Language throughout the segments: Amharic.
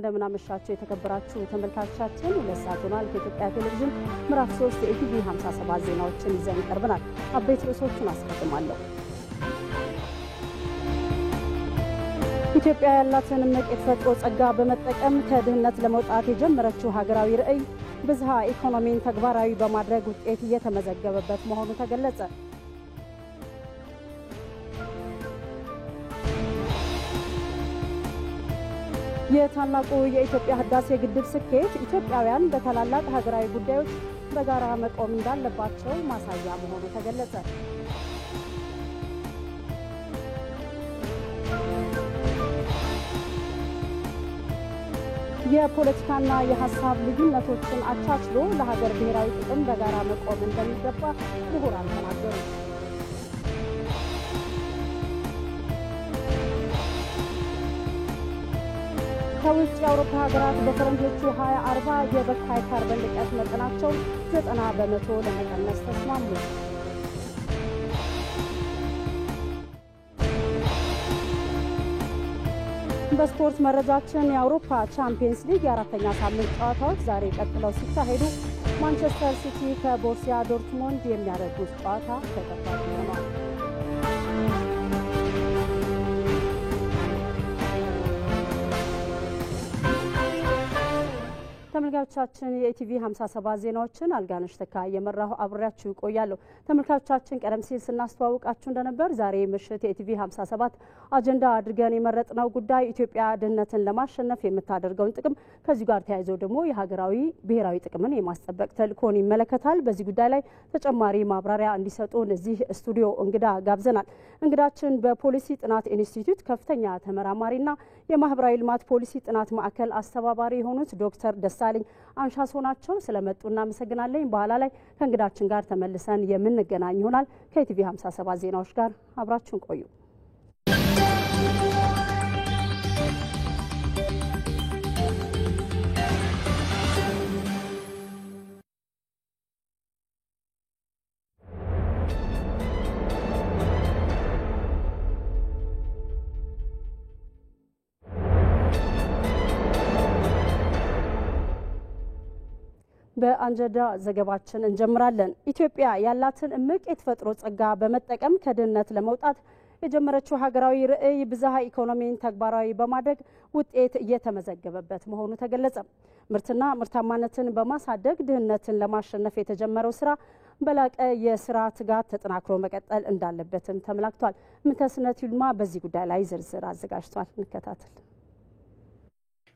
እንደምን አመሻችሁ የተከበራችሁ ተመልካቾቻችን ለሳቱናል ከኢትዮጵያ ቴሌቪዥን ምዕራፍ 3 የኢቲቪ 57 ዜናዎችን ይዘን ቀርበናል። አበይት ርዕሶቹን አስቀድማለሁ። ኢትዮጵያ ያላትን እምቅ የተፈጥሮ ጸጋ በመጠቀም ከድህነት ለመውጣት የጀመረችው ሀገራዊ ራዕይ ብዝሃ ኢኮኖሚን ተግባራዊ በማድረግ ውጤት እየተመዘገበበት መሆኑ ተገለጸ። የታላቁ የኢትዮጵያ ህዳሴ ግድብ ስኬት ኢትዮጵያውያን በታላላቅ ሀገራዊ ጉዳዮች በጋራ መቆም እንዳለባቸው ማሳያ መሆኑ ተገለጸ። የፖለቲካና የሐሳብ ልዩነቶችን አቻችሎ ለሀገር ብሔራዊ ጥቅም በጋራ መቆም እንደሚገባ ምሁራን ተናገሩ። ከውጭ የአውሮፓ ሀገራት በፈረንጆቹ 2040 የበካይ ካርበን ልቀት መጠናቸው 90% ለመቀነስ ተስማሙ። በስፖርት መረጃችን የአውሮፓ ቻምፒየንስ ሊግ የአራተኛ ሳምንት ጨዋታዎች ዛሬ ቀጥለው ሲካሄዱ ማንቸስተር ሲቲ ከቦሩሲያ ዶርትሙንድ የሚያደርጉት ጨዋታ ተጠባቂ ሆኗል። ተመልካቾቻችን የኢቲቪ 57 ዜናዎችን አልጋነሽ ተካ የመራው አብራችሁ ቆያለሁ። ተመልካቾቻችን ቀደም ሲል ስናስተዋውቃችሁ እንደነበር ዛሬ ምሽት የኢቲቪ 57 አጀንዳ አድርገን የመረጥነው ጉዳይ ኢትዮጵያ ድህነትን ለማሸነፍ የምታደርገውን ጥቅም ከዚህ ጋር ተያይዞ ደግሞ የሀገራዊ ብሔራዊ ጥቅምን የማስጠበቅ ተልዕኮን ይመለከታል። በዚህ ጉዳይ ላይ ተጨማሪ ማብራሪያ እንዲሰጡን እዚህ ስቱዲዮ እንግዳ ጋብዘናል። እንግዳችን በፖሊሲ ጥናት ኢንስቲትዩት ከፍተኛ ተመራማሪና የማህበራዊ ልማት ፖሊሲ ጥናት ማዕከል አስተባባሪ የሆኑት ዶክተር ደሳለኝ አንሻሶ ናቸው። ስለመጡ እናመሰግናለን። በኋላ ላይ ከእንግዳችን ጋር ተመልሰን የምንገናኝ ይሆናል። ከኢቲቪ 57 ዜናዎች ጋር አብራችሁን ቆዩ። በአንጀዳ ዘገባችን እንጀምራለን። ኢትዮጵያ ያላትን እምቅ የተፈጥሮ ጸጋ በመጠቀም ከድህነት ለመውጣት የጀመረችው ሀገራዊ ራዕይ ብዝሃ ኢኮኖሚን ተግባራዊ በማድረግ ውጤት እየተመዘገበበት መሆኑ ተገለጸ። ምርትና ምርታማነትን በማሳደግ ድህነትን ለማሸነፍ የተጀመረው ስራ በላቀ የስራ ትጋት ተጠናክሮ መቀጠል እንዳለበትም ተመላክቷል። ምንተስነት ይልማ በዚህ ጉዳይ ላይ ዝርዝር አዘጋጅቷል። እንከታተል።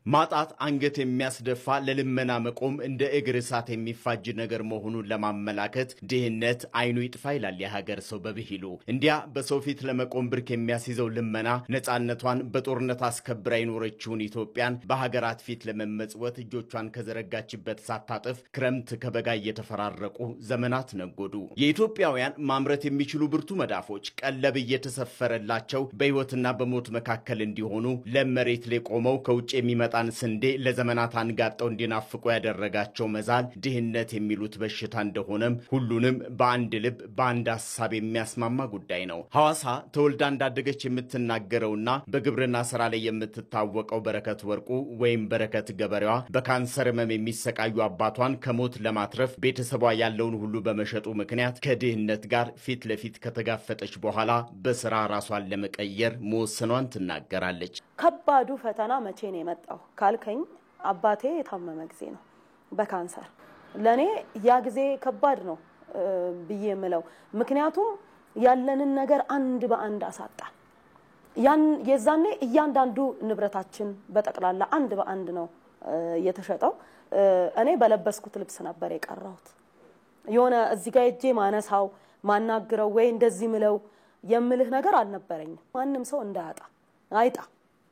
ማጣት አንገት የሚያስደፋ ለልመና መቆም እንደ እግር እሳት የሚፋጅ ነገር መሆኑን ለማመላከት ድህነት አይኑ ይጥፋ ይላል የሀገር ሰው በብሂሉ። እንዲያ በሰው ፊት ለመቆም ብርክ የሚያስይዘው ልመና ነፃነቷን በጦርነት አስከብራ የኖረችውን ኢትዮጵያን በሀገራት ፊት ለመመጽወት እጆቿን ከዘረጋችበት ሳታጥፍ ክረምት ከበጋ እየተፈራረቁ ዘመናት ነጎዱ። የኢትዮጵያውያን ማምረት የሚችሉ ብርቱ መዳፎች ቀለብ እየተሰፈረላቸው በህይወትና በሞት መካከል እንዲሆኑ ለመሬት ላይ ቆመው ከውጭ የሚመጣ ስንዴ ለዘመናት አንጋጠው እንዲናፍቁ ያደረጋቸው መዛል ድህነት የሚሉት በሽታ እንደሆነም ሁሉንም በአንድ ልብ በአንድ ሐሳብ የሚያስማማ ጉዳይ ነው። ሐዋሳ ተወልዳ እንዳደገች የምትናገረውና በግብርና ስራ ላይ የምትታወቀው በረከት ወርቁ ወይም በረከት ገበሬዋ በካንሰር ህመም የሚሰቃዩ አባቷን ከሞት ለማትረፍ ቤተሰቧ ያለውን ሁሉ በመሸጡ ምክንያት ከድህነት ጋር ፊት ለፊት ከተጋፈጠች በኋላ በስራ ራሷን ለመቀየር መወሰኗን ትናገራለች። ከባዱ ፈተና መቼ ነው የመጣው ካልከኝ አባቴ የታመመ ጊዜ ነው በካንሰር። ለኔ ያ ጊዜ ከባድ ነው ብዬ የምለው ምክንያቱም ያለንን ነገር አንድ በአንድ አሳጣን። የዛኔ እያንዳንዱ ንብረታችን በጠቅላላ አንድ በአንድ ነው የተሸጠው። እኔ በለበስኩት ልብስ ነበር የቀረሁት። የሆነ እዚህ ጋር እጄ ማነሳው ማናግረው ወይ እንደዚህ ምለው የምልህ ነገር አልነበረኝም። ማንም ሰው እንዳያጣ አይጣ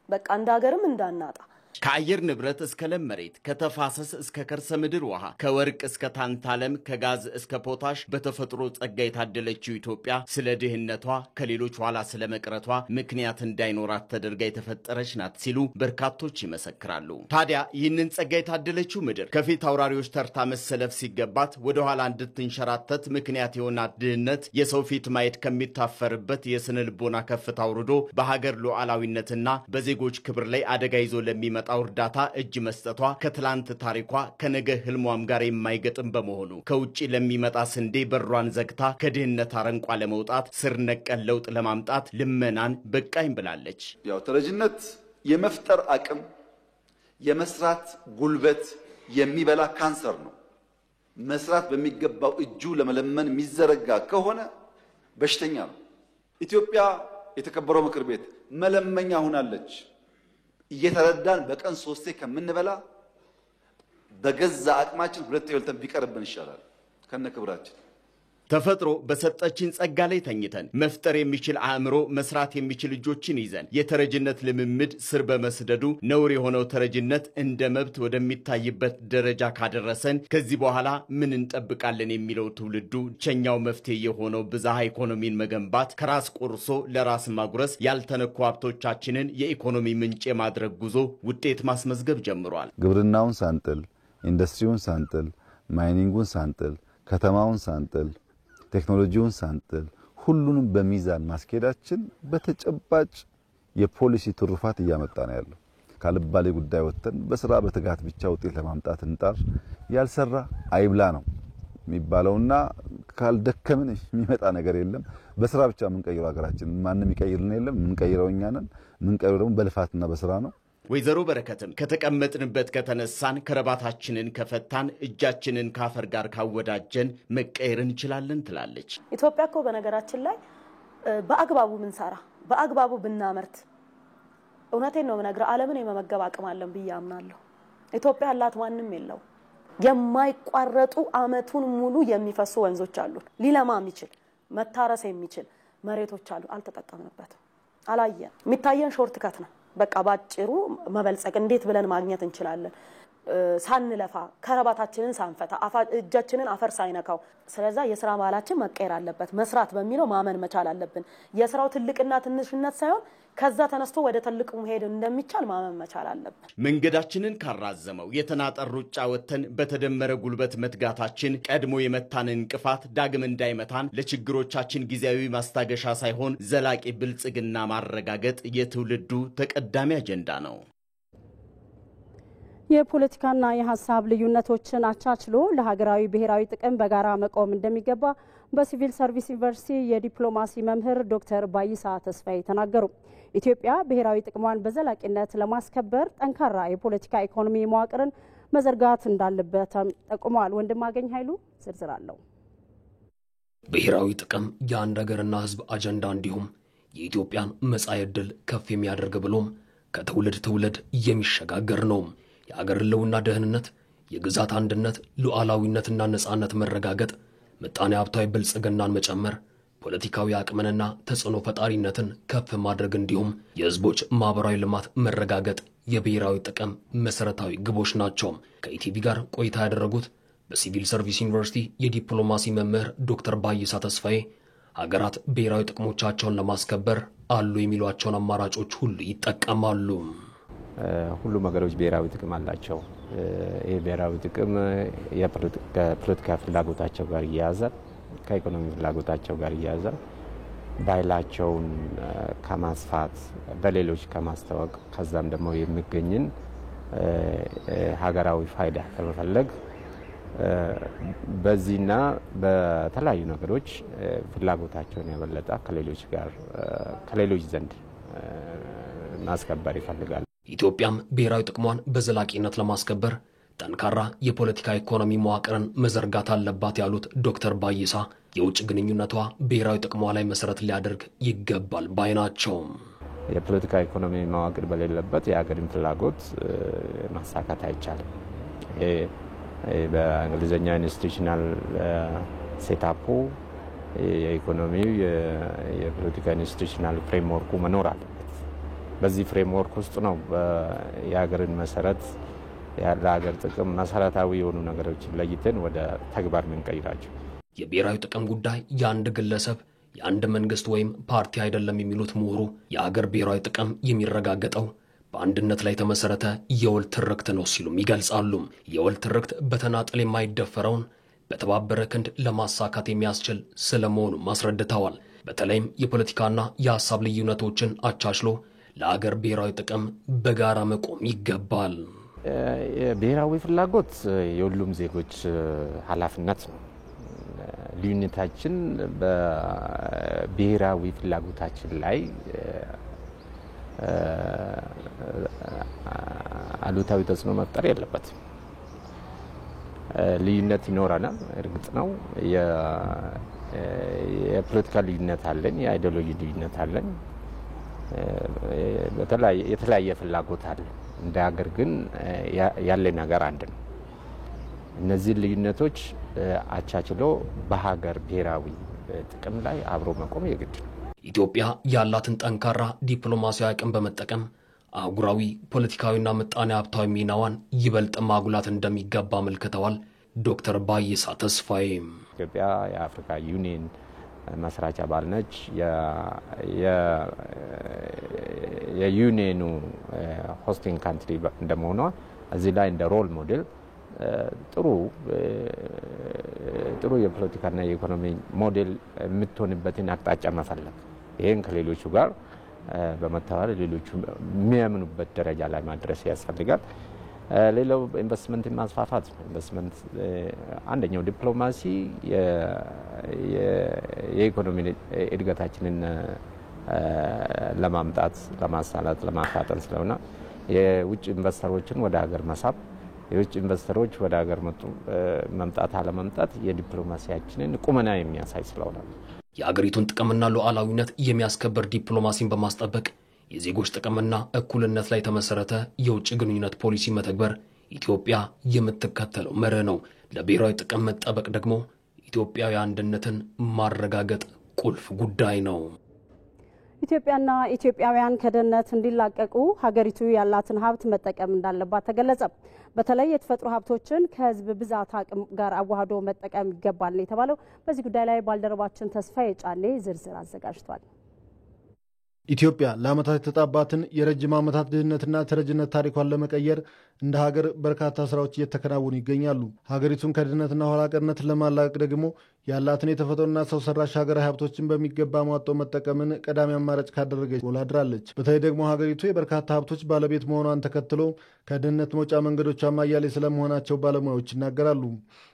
በቃ እንዳገርም እንዳናጣ ከአየር ንብረት እስከ ለም መሬት ከተፋሰስ እስከ ከርሰ ምድር ውሃ ከወርቅ እስከ ታንታለም ከጋዝ እስከ ፖታሽ በተፈጥሮ ጸጋ የታደለችው ኢትዮጵያ ስለ ድህነቷ ከሌሎች ኋላ ስለ መቅረቷ ምክንያት እንዳይኖራት ተደርጋ የተፈጠረች ናት ሲሉ በርካቶች ይመሰክራሉ። ታዲያ ይህንን ጸጋ የታደለችው ምድር ከፊት አውራሪዎች ተርታ መሰለፍ ሲገባት ወደ ኋላ እንድትንሸራተት ምክንያት የሆናት ድህነት የሰው ፊት ማየት ከሚታፈርበት የስነ ልቦና ከፍታ አውርዶ በሀገር ሉዓላዊነትና በዜጎች ክብር ላይ አደጋ ይዞ ለሚመጣ ለሚመጣው እርዳታ እጅ መስጠቷ ከትላንት ታሪኳ ከነገ ህልሟም ጋር የማይገጥም በመሆኑ ከውጪ ለሚመጣ ስንዴ በሯን ዘግታ ከድህነት አረንቋ ለመውጣት ስር ነቀል ለውጥ ለማምጣት ልመናን በቃኝ ብላለች። ያው ተረጅነት የመፍጠር አቅም የመስራት ጉልበት የሚበላ ካንሰር ነው። መስራት በሚገባው እጁ ለመለመን የሚዘረጋ ከሆነ በሽተኛ ነው። ኢትዮጵያ የተከበረው ምክር ቤት መለመኛ ሆናለች። እየተረዳን በቀን 3 ከምንበላ በገዛ አቅማችን 2 በልተን ቢቀርብን ይሻላል ከነክብራችን። ተፈጥሮ በሰጠችን ጸጋ ላይ ተኝተን መፍጠር የሚችል አእምሮ መስራት የሚችል እጆችን ይዘን የተረጅነት ልምምድ ስር በመስደዱ ነውር የሆነው ተረጅነት እንደ መብት ወደሚታይበት ደረጃ ካደረሰን ከዚህ በኋላ ምን እንጠብቃለን የሚለው ትውልዱ ብቸኛው መፍትሄ የሆነው ብዝሃ ኢኮኖሚን መገንባት ከራስ ቆርሶ ለራስ ማጉረስ ያልተነኩ ሀብቶቻችንን የኢኮኖሚ ምንጭ የማድረግ ጉዞ ውጤት ማስመዝገብ ጀምሯል። ግብርናውን ሳንጥል፣ ኢንዱስትሪውን ሳንጥል፣ ማይኒንጉን ሳንጥል፣ ከተማውን ሳንጥል፣ ቴክኖሎጂውን ሳንጥል ሁሉንም በሚዛን ማስኬዳችን በተጨባጭ የፖሊሲ ትሩፋት እያመጣ ነው ያለው። ካልባሌ ጉዳይ ወጥተን በስራ በትጋት ብቻ ውጤት ለማምጣት እንጣር። ያልሰራ አይብላ ነው የሚባለውና ካልደከምን የሚመጣ ነገር የለም። በስራ ብቻ የምንቀይረው ሀገራችን ማንንም ይቀይርልን የለም። የምንቀይረው እኛ ነን። የምንቀይረው ደግሞ በልፋትና በስራ ነው። ወይዘሮ በረከትም ከተቀመጥንበት ከተነሳን ከረባታችንን ከፈታን እጃችንን ካፈር ጋር ካወዳጀን መቀየር እንችላለን ትላለች። ኢትዮጵያ እኮ በነገራችን ላይ በአግባቡ ምንሰራ በአግባቡ ብናመርት እውነቴን ነው የምነግረው ዓለምን የመመገብ አቅም አለን ብዬ አምናለሁ። ኢትዮጵያ ያላት ማንም የለው። የማይቋረጡ አመቱን ሙሉ የሚፈሱ ወንዞች አሉ። ሊለማ የሚችል መታረስ የሚችል መሬቶች አሉ። አልተጠቀምንበትም። አላየን። የሚታየን ሾርት ከት ነው። በቃ ባጭሩ መበልጸግ እንዴት ብለን ማግኘት እንችላለን ሳንለፋ ከረባታችንን ሳንፈታ እጃችንን አፈር ሳይነካው። ስለዚህ የሥራ ባህላችን መቀየር አለበት። መስራት በሚለው ማመን መቻል አለብን። የሥራው ትልቅና ትንሽነት ሳይሆን ከዛ ተነስቶ ወደ ትልቁ መሄድ እንደሚቻል ማመን መቻል አለብን። መንገዳችንን ካራዘመው የተናጠር ሩጫ ወጥተን በተደመረ ጉልበት መትጋታችን ቀድሞ የመታንን እንቅፋት ዳግም እንዳይመታን ለችግሮቻችን ጊዜያዊ ማስታገሻ ሳይሆን ዘላቂ ብልጽግና ማረጋገጥ የትውልዱ ተቀዳሚ አጀንዳ ነው። የፖለቲካና የሐሳብ ልዩነቶችን አቻችሎ ለሀገራዊ ብሔራዊ ጥቅም በጋራ መቆም እንደሚገባ በሲቪል ሰርቪስ ዩኒቨርሲቲ የዲፕሎማሲ መምህር ዶክተር ባይሳ ተስፋዬ ተናገሩ። ኢትዮጵያ ብሔራዊ ጥቅሟን በዘላቂነት ለማስከበር ጠንካራ የፖለቲካ ኢኮኖሚ መዋቅርን መዘርጋት እንዳለበት ጠቁመዋል። ወንድማገኝ ኃይሉ ዝርዝር አለው። ብሔራዊ ጥቅም የአንድ ሀገርና ሕዝብ አጀንዳ እንዲሁም የኢትዮጵያን መጻኢ ዕድል ከፍ የሚያደርግ ብሎም ከትውልድ ትውልድ የሚሸጋገር ነው። የአገር ህልውና ደህንነት፣ የግዛት አንድነት፣ ሉዓላዊነትና ነጻነት መረጋገጥ፣ ምጣኔ ሀብታዊ ብልጽግናን መጨመር፣ ፖለቲካዊ አቅምንና ተጽዕኖ ፈጣሪነትን ከፍ ማድረግ እንዲሁም የህዝቦች ማህበራዊ ልማት መረጋገጥ የብሔራዊ ጥቅም መሰረታዊ ግቦች ናቸው። ከኢቲቪ ጋር ቆይታ ያደረጉት በሲቪል ሰርቪስ ዩኒቨርሲቲ የዲፕሎማሲ መምህር ዶክተር ባይሳ ተስፋዬ ሀገራት ብሔራዊ ጥቅሞቻቸውን ለማስከበር አሉ የሚሏቸውን አማራጮች ሁሉ ይጠቀማሉ። ሁሉም ሀገሮች ብሔራዊ ጥቅም አላቸው። ይህ ብሔራዊ ጥቅም ከፖለቲካ ፍላጎታቸው ጋር ይያያዛል፣ ከኢኮኖሚ ፍላጎታቸው ጋር ይያያዛል። ባህላቸውን ከማስፋት በሌሎች ከማስተዋወቅ ከዛም ደግሞ የሚገኝን ሀገራዊ ፋይዳ ከመፈለግ በዚህና በተለያዩ ነገሮች ፍላጎታቸውን ያበለጠ ከሌሎች ዘንድ ማስከበር ይፈልጋል። ኢትዮጵያም ብሔራዊ ጥቅሟን በዘላቂነት ለማስከበር ጠንካራ የፖለቲካ ኢኮኖሚ መዋቅርን መዘርጋት አለባት ያሉት ዶክተር ባይሳ የውጭ ግንኙነቷ ብሔራዊ ጥቅሟ ላይ መሰረት ሊያደርግ ይገባል ባይ ናቸው። የፖለቲካ ኢኮኖሚ መዋቅር በሌለበት የሀገርን ፍላጎት ማሳካት አይቻልም። በእንግሊዝኛ ኢንስቲቱሽናል ሴታፑ የኢኮኖሚው የፖለቲካ ኢንስቲቱሽናል ፍሬምወርኩ መኖር አለበት። በዚህ ፍሬምወርክ ውስጥ ነው የሀገርን መሰረት ለሀገር ጥቅም መሰረታዊ የሆኑ ነገሮችን ለይተን ወደ ተግባር ምንቀይራቸው። የብሔራዊ ጥቅም ጉዳይ የአንድ ግለሰብ የአንድ መንግስት ወይም ፓርቲ አይደለም የሚሉት ምሁሩ የሀገር ብሔራዊ ጥቅም የሚረጋገጠው በአንድነት ላይ ተመሰረተ የወል ትርክት ነው ሲሉም ይገልጻሉ። የወል ትርክት በተናጠል የማይደፈረውን በተባበረ ክንድ ለማሳካት የሚያስችል ስለመሆኑ ማስረድተዋል። በተለይም የፖለቲካና የሐሳብ ልዩነቶችን አቻችሎ ለአገር ብሔራዊ ጥቅም በጋራ መቆም ይገባል። ብሔራዊ ፍላጎት የሁሉም ዜጎች ኃላፊነት ነው። ልዩነታችን በብሔራዊ ፍላጎታችን ላይ አሉታዊ ተጽዕኖ መፍጠር የለበትም። ልዩነት ይኖረናል፣ እርግጥ ነው። የፖለቲካ ልዩነት አለን፣ የአይዲዮሎጂ ልዩነት አለን፣ የተለያየ ፍላጎት አለ። እንደ ሀገር ግን ያለ ነገር አንድ ነው። እነዚህ ልዩነቶች አቻችሎ በሀገር ብሔራዊ ጥቅም ላይ አብሮ መቆም የግድ ነው። ኢትዮጵያ ያላትን ጠንካራ ዲፕሎማሲያዊ አቅም በመጠቀም አህጉራዊ ፖለቲካዊና ምጣኔ ሀብታዊ ሚናዋን ይበልጥ ማጉላት እንደሚገባ አመልክተዋል ዶክተር ባይሳ ተስፋዬ። ኢትዮጵያ የአፍሪካ ዩኒየን መስራች አባል ነች። የዩኒየኑ ሆስቲንግ ካንትሪ እንደመሆኗ እዚህ ላይ እንደ ሮል ሞዴል ጥሩ የፖለቲካና የኢኮኖሚ ሞዴል የምትሆንበትን አቅጣጫ መፈለግ፣ ይህን ከሌሎቹ ጋር በመተባበር ሌሎቹ የሚያምኑበት ደረጃ ላይ ማድረስ ያስፈልጋል። ሌላው ኢንቨስትመንት ማስፋፋት ነው። ኢንቨስትመንት አንደኛው ዲፕሎማሲ የኢኮኖሚ እድገታችንን ለማምጣት፣ ለማሳላት፣ ለማፋጠን ስለሆነ የውጭ ኢንቨስተሮችን ወደ ሀገር መሳብ፣ የውጭ ኢንቨስተሮች ወደ ሀገር መምጣት አለመምጣት የዲፕሎማሲያችንን ቁመና የሚያሳይ ስለሆነ የአገሪቱን ጥቅምና ሉዓላዊነት የሚያስከብር ዲፕሎማሲን በማስጠበቅ የዜጎች ጥቅምና እኩልነት ላይ የተመሰረተ የውጭ ግንኙነት ፖሊሲ መተግበር ኢትዮጵያ የምትከተለው መርህ ነው። ለብሔራዊ ጥቅም መጠበቅ ደግሞ ኢትዮጵያዊ አንድነትን ማረጋገጥ ቁልፍ ጉዳይ ነው። ኢትዮጵያና ኢትዮጵያውያን ከድህነት እንዲላቀቁ ሀገሪቱ ያላትን ሀብት መጠቀም እንዳለባት ተገለጸ። በተለይ የተፈጥሮ ሀብቶችን ከህዝብ ብዛት አቅም ጋር አዋህዶ መጠቀም ይገባል የተባለው በዚህ ጉዳይ ላይ ባልደረባችን ተስፋዬ ጫኔ ዝርዝር አዘጋጅቷል። ኢትዮጵያ ለዓመታት የተጣባትን የረጅም ዓመታት ድህነትና ተረጅነት ታሪኳን ለመቀየር እንደ ሀገር በርካታ ስራዎች እየተከናወኑ ይገኛሉ። ሀገሪቱን ከድህነትና ኋላ ቀርነት ለማላቀቅ ደግሞ ያላትን የተፈጥሮና ሰው ሰራሽ ሀገራዊ ሀብቶችን በሚገባ ሟጦ መጠቀምን ቀዳሚ አማራጭ ካደረገች ወላድራለች። በተለይ ደግሞ ሀገሪቱ የበርካታ ሀብቶች ባለቤት መሆኗን ተከትሎ ከድህነት መውጫ መንገዶቿ አያሌ ስለመሆናቸው ባለሙያዎች ይናገራሉ።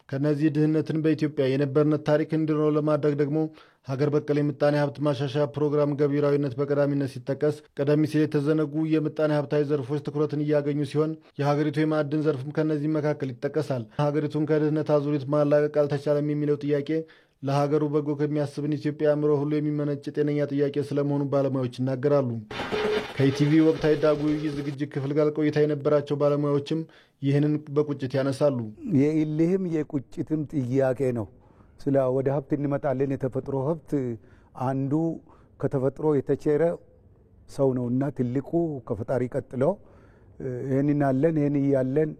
ከነዚህ ድህነትን በኢትዮጵያ የነበርነት ታሪክ እንዲኖር ለማድረግ ደግሞ ሀገር በቀል የምጣኔ ሀብት ማሻሻያ ፕሮግራም ገቢራዊነት በቀዳሚነት ሲጠቀስ፣ ቀደም ሲል የተዘነጉ የምጣኔ ሀብታዊ ዘርፎች ትኩረትን እያገኙ ሲሆን የሀገሪቱ የማዕድን ዘርፍም ከነዚህ መካከል ይጠቀሳል። ሀገሪቱን ከድህነት አዙሪት ማላቀቅ አልተቻለም የሚለው ጥያቄ ለሀገሩ በጎ ከሚያስብን ኢትዮጵያ አእምሮ ሁሉ የሚመነጭ ጤነኛ ጥያቄ ስለመሆኑ ባለሙያዎች ይናገራሉ። ከኢቲቪ ወቅታዊ ዳጉ ውይይት ዝግጅት ክፍል ጋር ቆይታ የነበራቸው ባለሙያዎችም ይህንን በቁጭት ያነሳሉ። የእልህም የቁጭትም ጥያቄ ነው። ስለ ወደ ሀብት እንመጣለን። የተፈጥሮ ሀብት አንዱ ከተፈጥሮ የተቸረ ሰው ነውና ትልቁ ከፈጣሪ ቀጥሎ ይህንን አለን ይህን እያለን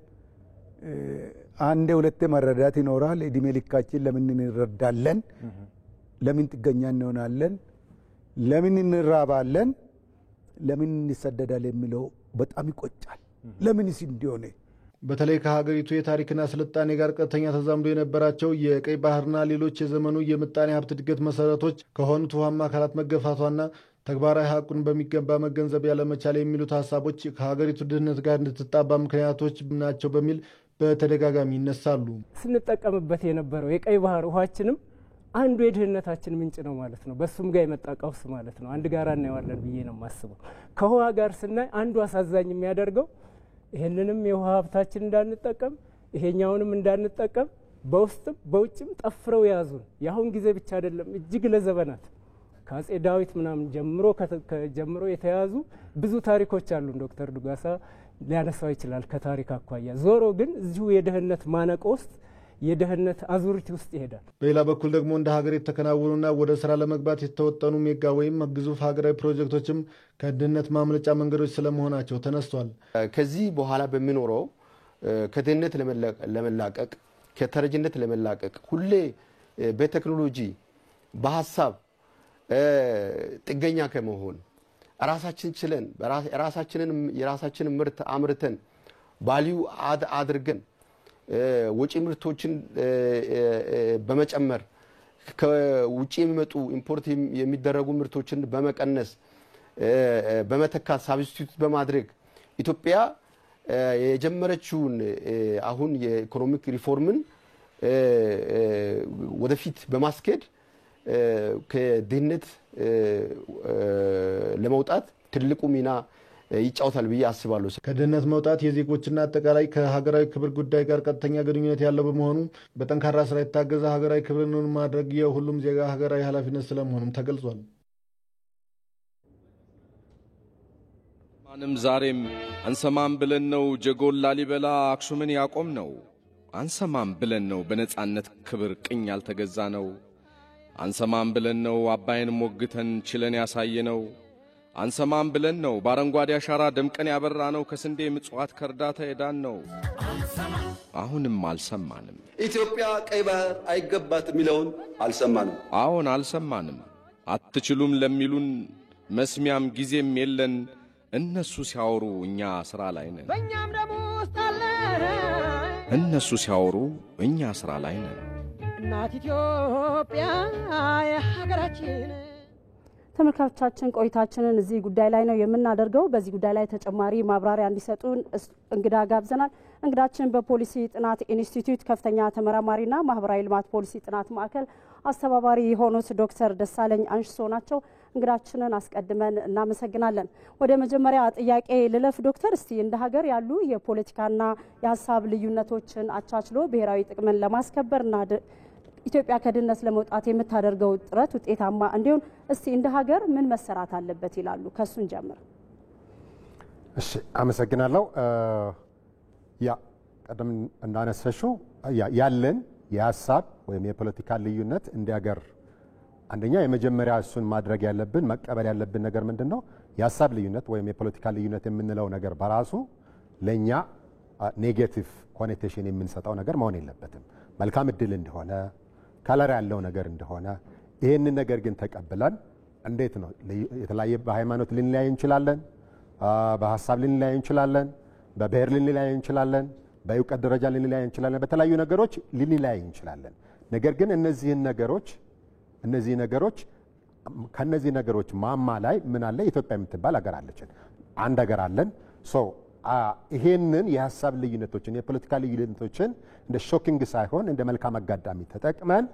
አንዴ ሁለቴ መረዳት ይኖራል። እድሜ ልካችን ለምን እንረዳለን? ለምን ጥገኛ እንሆናለን? ለምን እንራባለን? ለምን እንሰደዳለን? የሚለው በጣም ይቆጫል። ለምንስ እንዲሆነ በተለይ ከሀገሪቱ የታሪክና ስልጣኔ ጋር ቀጥተኛ ተዛምዶ የነበራቸው የቀይ ባህርና ሌሎች የዘመኑ የምጣኔ ሀብት እድገት መሰረቶች ከሆኑት ውሃማ አካላት መገፋቷና ተግባራዊ ሀቁን በሚገባ መገንዘብ ያለመቻል የሚሉት ሀሳቦች ከሀገሪቱ ድህነት ጋር እንድትጣባ ምክንያቶች ናቸው በሚል በተደጋጋሚ ይነሳሉ። ስንጠቀምበት የነበረው የቀይ ባህር ውሃችንም አንዱ የድህነታችን ምንጭ ነው ማለት ነው። በሱም ጋር የመጣ ቀውስ ማለት ነው። አንድ ጋር እናየዋለን ብዬ ነው የማስበው። ከውሃ ጋር ስናይ አንዱ አሳዛኝ የሚያደርገው ይሄንንም የውሃ ሀብታችን እንዳንጠቀም ይሄኛውንም እንዳንጠቀም በውስጥም በውጭም ጠፍረው ያዙን። የአሁን ጊዜ ብቻ አይደለም፣ እጅግ ለዘመናት ከአጼ ዳዊት ምናምን ጀምሮ የተያዙ ብዙ ታሪኮች አሉ። ዶክተር ዱጋሳ ሊያነሳው ይችላል ከታሪክ አኳያ። ዞሮ ግን እዚሁ የድህነት ማነቆ ውስጥ የድህነት አዙሪት ውስጥ ይሄዳል። በሌላ በኩል ደግሞ እንደ ሀገር የተከናወኑና ወደ ስራ ለመግባት የተወጠኑ ሜጋ ወይም ግዙፍ ሀገራዊ ፕሮጀክቶችም ከድህነት ማምለጫ መንገዶች ስለመሆናቸው ተነስቷል። ከዚህ በኋላ በሚኖረው ከድህነት ለመላቀቅ ከተረጅነት ለመላቀቅ ሁሌ በቴክኖሎጂ በሀሳብ ጥገኛ ከመሆን ራሳችን ችለን የራሳችንን ምርት አምርተን ቫልዩ አድርገን ወጪ ምርቶችን በመጨመር ከውጪ የሚመጡ ኢምፖርት የሚደረጉ ምርቶችን በመቀነስ በመተካት ሳብስቲቱት በማድረግ ኢትዮጵያ የጀመረችውን አሁን የኢኮኖሚክ ሪፎርምን ወደፊት በማስኬድ ከድህነት ለመውጣት ትልቁ ሚና ይጫወታል ብዬ አስባለሁ። ከድህነት መውጣት የዜጎችና አጠቃላይ ከሀገራዊ ክብር ጉዳይ ጋር ቀጥተኛ ግንኙነት ያለው በመሆኑ በጠንካራ ስራ የታገዘ ሀገራዊ ክብርን ማድረግ የሁሉም ዜጋ ሀገራዊ ኃላፊነት ስለመሆኑም ተገልጿል። ማንም ዛሬም አንሰማም ብለን ነው ጀጎል ላሊበላ አክሱምን ያቆም ነው። አንሰማም ብለን ነው በነጻነት ክብር ቅኝ ያልተገዛ ነው። አንሰማም ብለን ነው አባይን ሞግተን ችለን ያሳየነው። አንሰማም ብለን ነው በአረንጓዴ አሻራ ደምቀን ያበራ ነው። ከስንዴ ምጽዋት ከርዳታ የዳን ነው። አሁንም አልሰማንም። ኢትዮጵያ ቀይ ባህር አይገባትም የሚለውን አልሰማንም። አሁን አልሰማንም። አትችሉም ለሚሉን መስሚያም ጊዜም የለን። እነሱ ሲያወሩ እኛ ስራ ላይ ነን። በእኛም ደም ውስጥ አለ። እነሱ ሲያወሩ እኛ ስራ ላይ ነን። እናት ኢትዮጵያ የሀገራችን። ተመልካቾቻችን ቆይታችንን እዚህ ጉዳይ ላይ ነው የምናደርገው። በዚህ ጉዳይ ላይ ተጨማሪ ማብራሪያ እንዲሰጡን እንግዳ ጋብዘናል። እንግዳችን በፖሊሲ ጥናት ኢንስቲትዩት ከፍተኛ ተመራማሪና ማህበራዊ ልማት ፖሊሲ ጥናት ማዕከል አስተባባሪ የሆኑት ዶክተር ደሳለኝ አንሽሶ ናቸው። እንግዳችንን አስቀድመን እናመሰግናለን። ወደ መጀመሪያ ጥያቄ ልለፍ ዶክተር፣ እስቲ እንደ ሀገር ያሉ የፖለቲካና የሀሳብ ልዩነቶችን አቻችሎ ብሔራዊ ጥቅምን ለማስከበርና ኢትዮጵያ ከድህነት ለመውጣት የምታደርገው ጥረት ውጤታማ እንዲሆን እስቲ እንደ ሀገር ምን መሰራት አለበት ይላሉ? ከሱን ጀምር። እሺ፣ አመሰግናለሁ። ያ ቀደም እንዳነሳሽው ያለን የሀሳብ ወይም የፖለቲካ ልዩነት እንደ ሀገር አንደኛ የመጀመሪያ እሱን ማድረግ ያለብን መቀበል ያለብን ነገር ምንድነው? የሀሳብ ልዩነት ወይም የፖለቲካ ልዩነት የምንለው ነገር በራሱ ለኛ ኔጌቲቭ ኮኔቴሽን የምንሰጠው ነገር መሆን የለበትም። መልካም እድል እንደሆነ ከለር ያለው ነገር እንደሆነ ይሄንን ነገር ግን ተቀብለን እንዴት ነው የተለያየ በሃይማኖት ልንለያይ እንችላለን፣ በሀሳብ ልንለያይ እንችላለን፣ በብሔር ልንለያይ እንችላለን፣ በእውቀት ደረጃ ልንለያይ እንችላለን፣ በተለያዩ ነገሮች ልንለያይ እንችላለን። ነገር ግን እነዚህ ነገሮች ከነዚህ ነገሮች ማማ ላይ ምን አለ? ኢትዮጵያ የምትባል ሀገር አለችን። አንድ ሀገር አለን። ይሄንን የሀሳብ ልዩነቶችን የፖለቲካ ልዩነቶችን እንደ ሾኪንግ ሳይሆን እንደ መልካም አጋጣሚ ተጠቅመን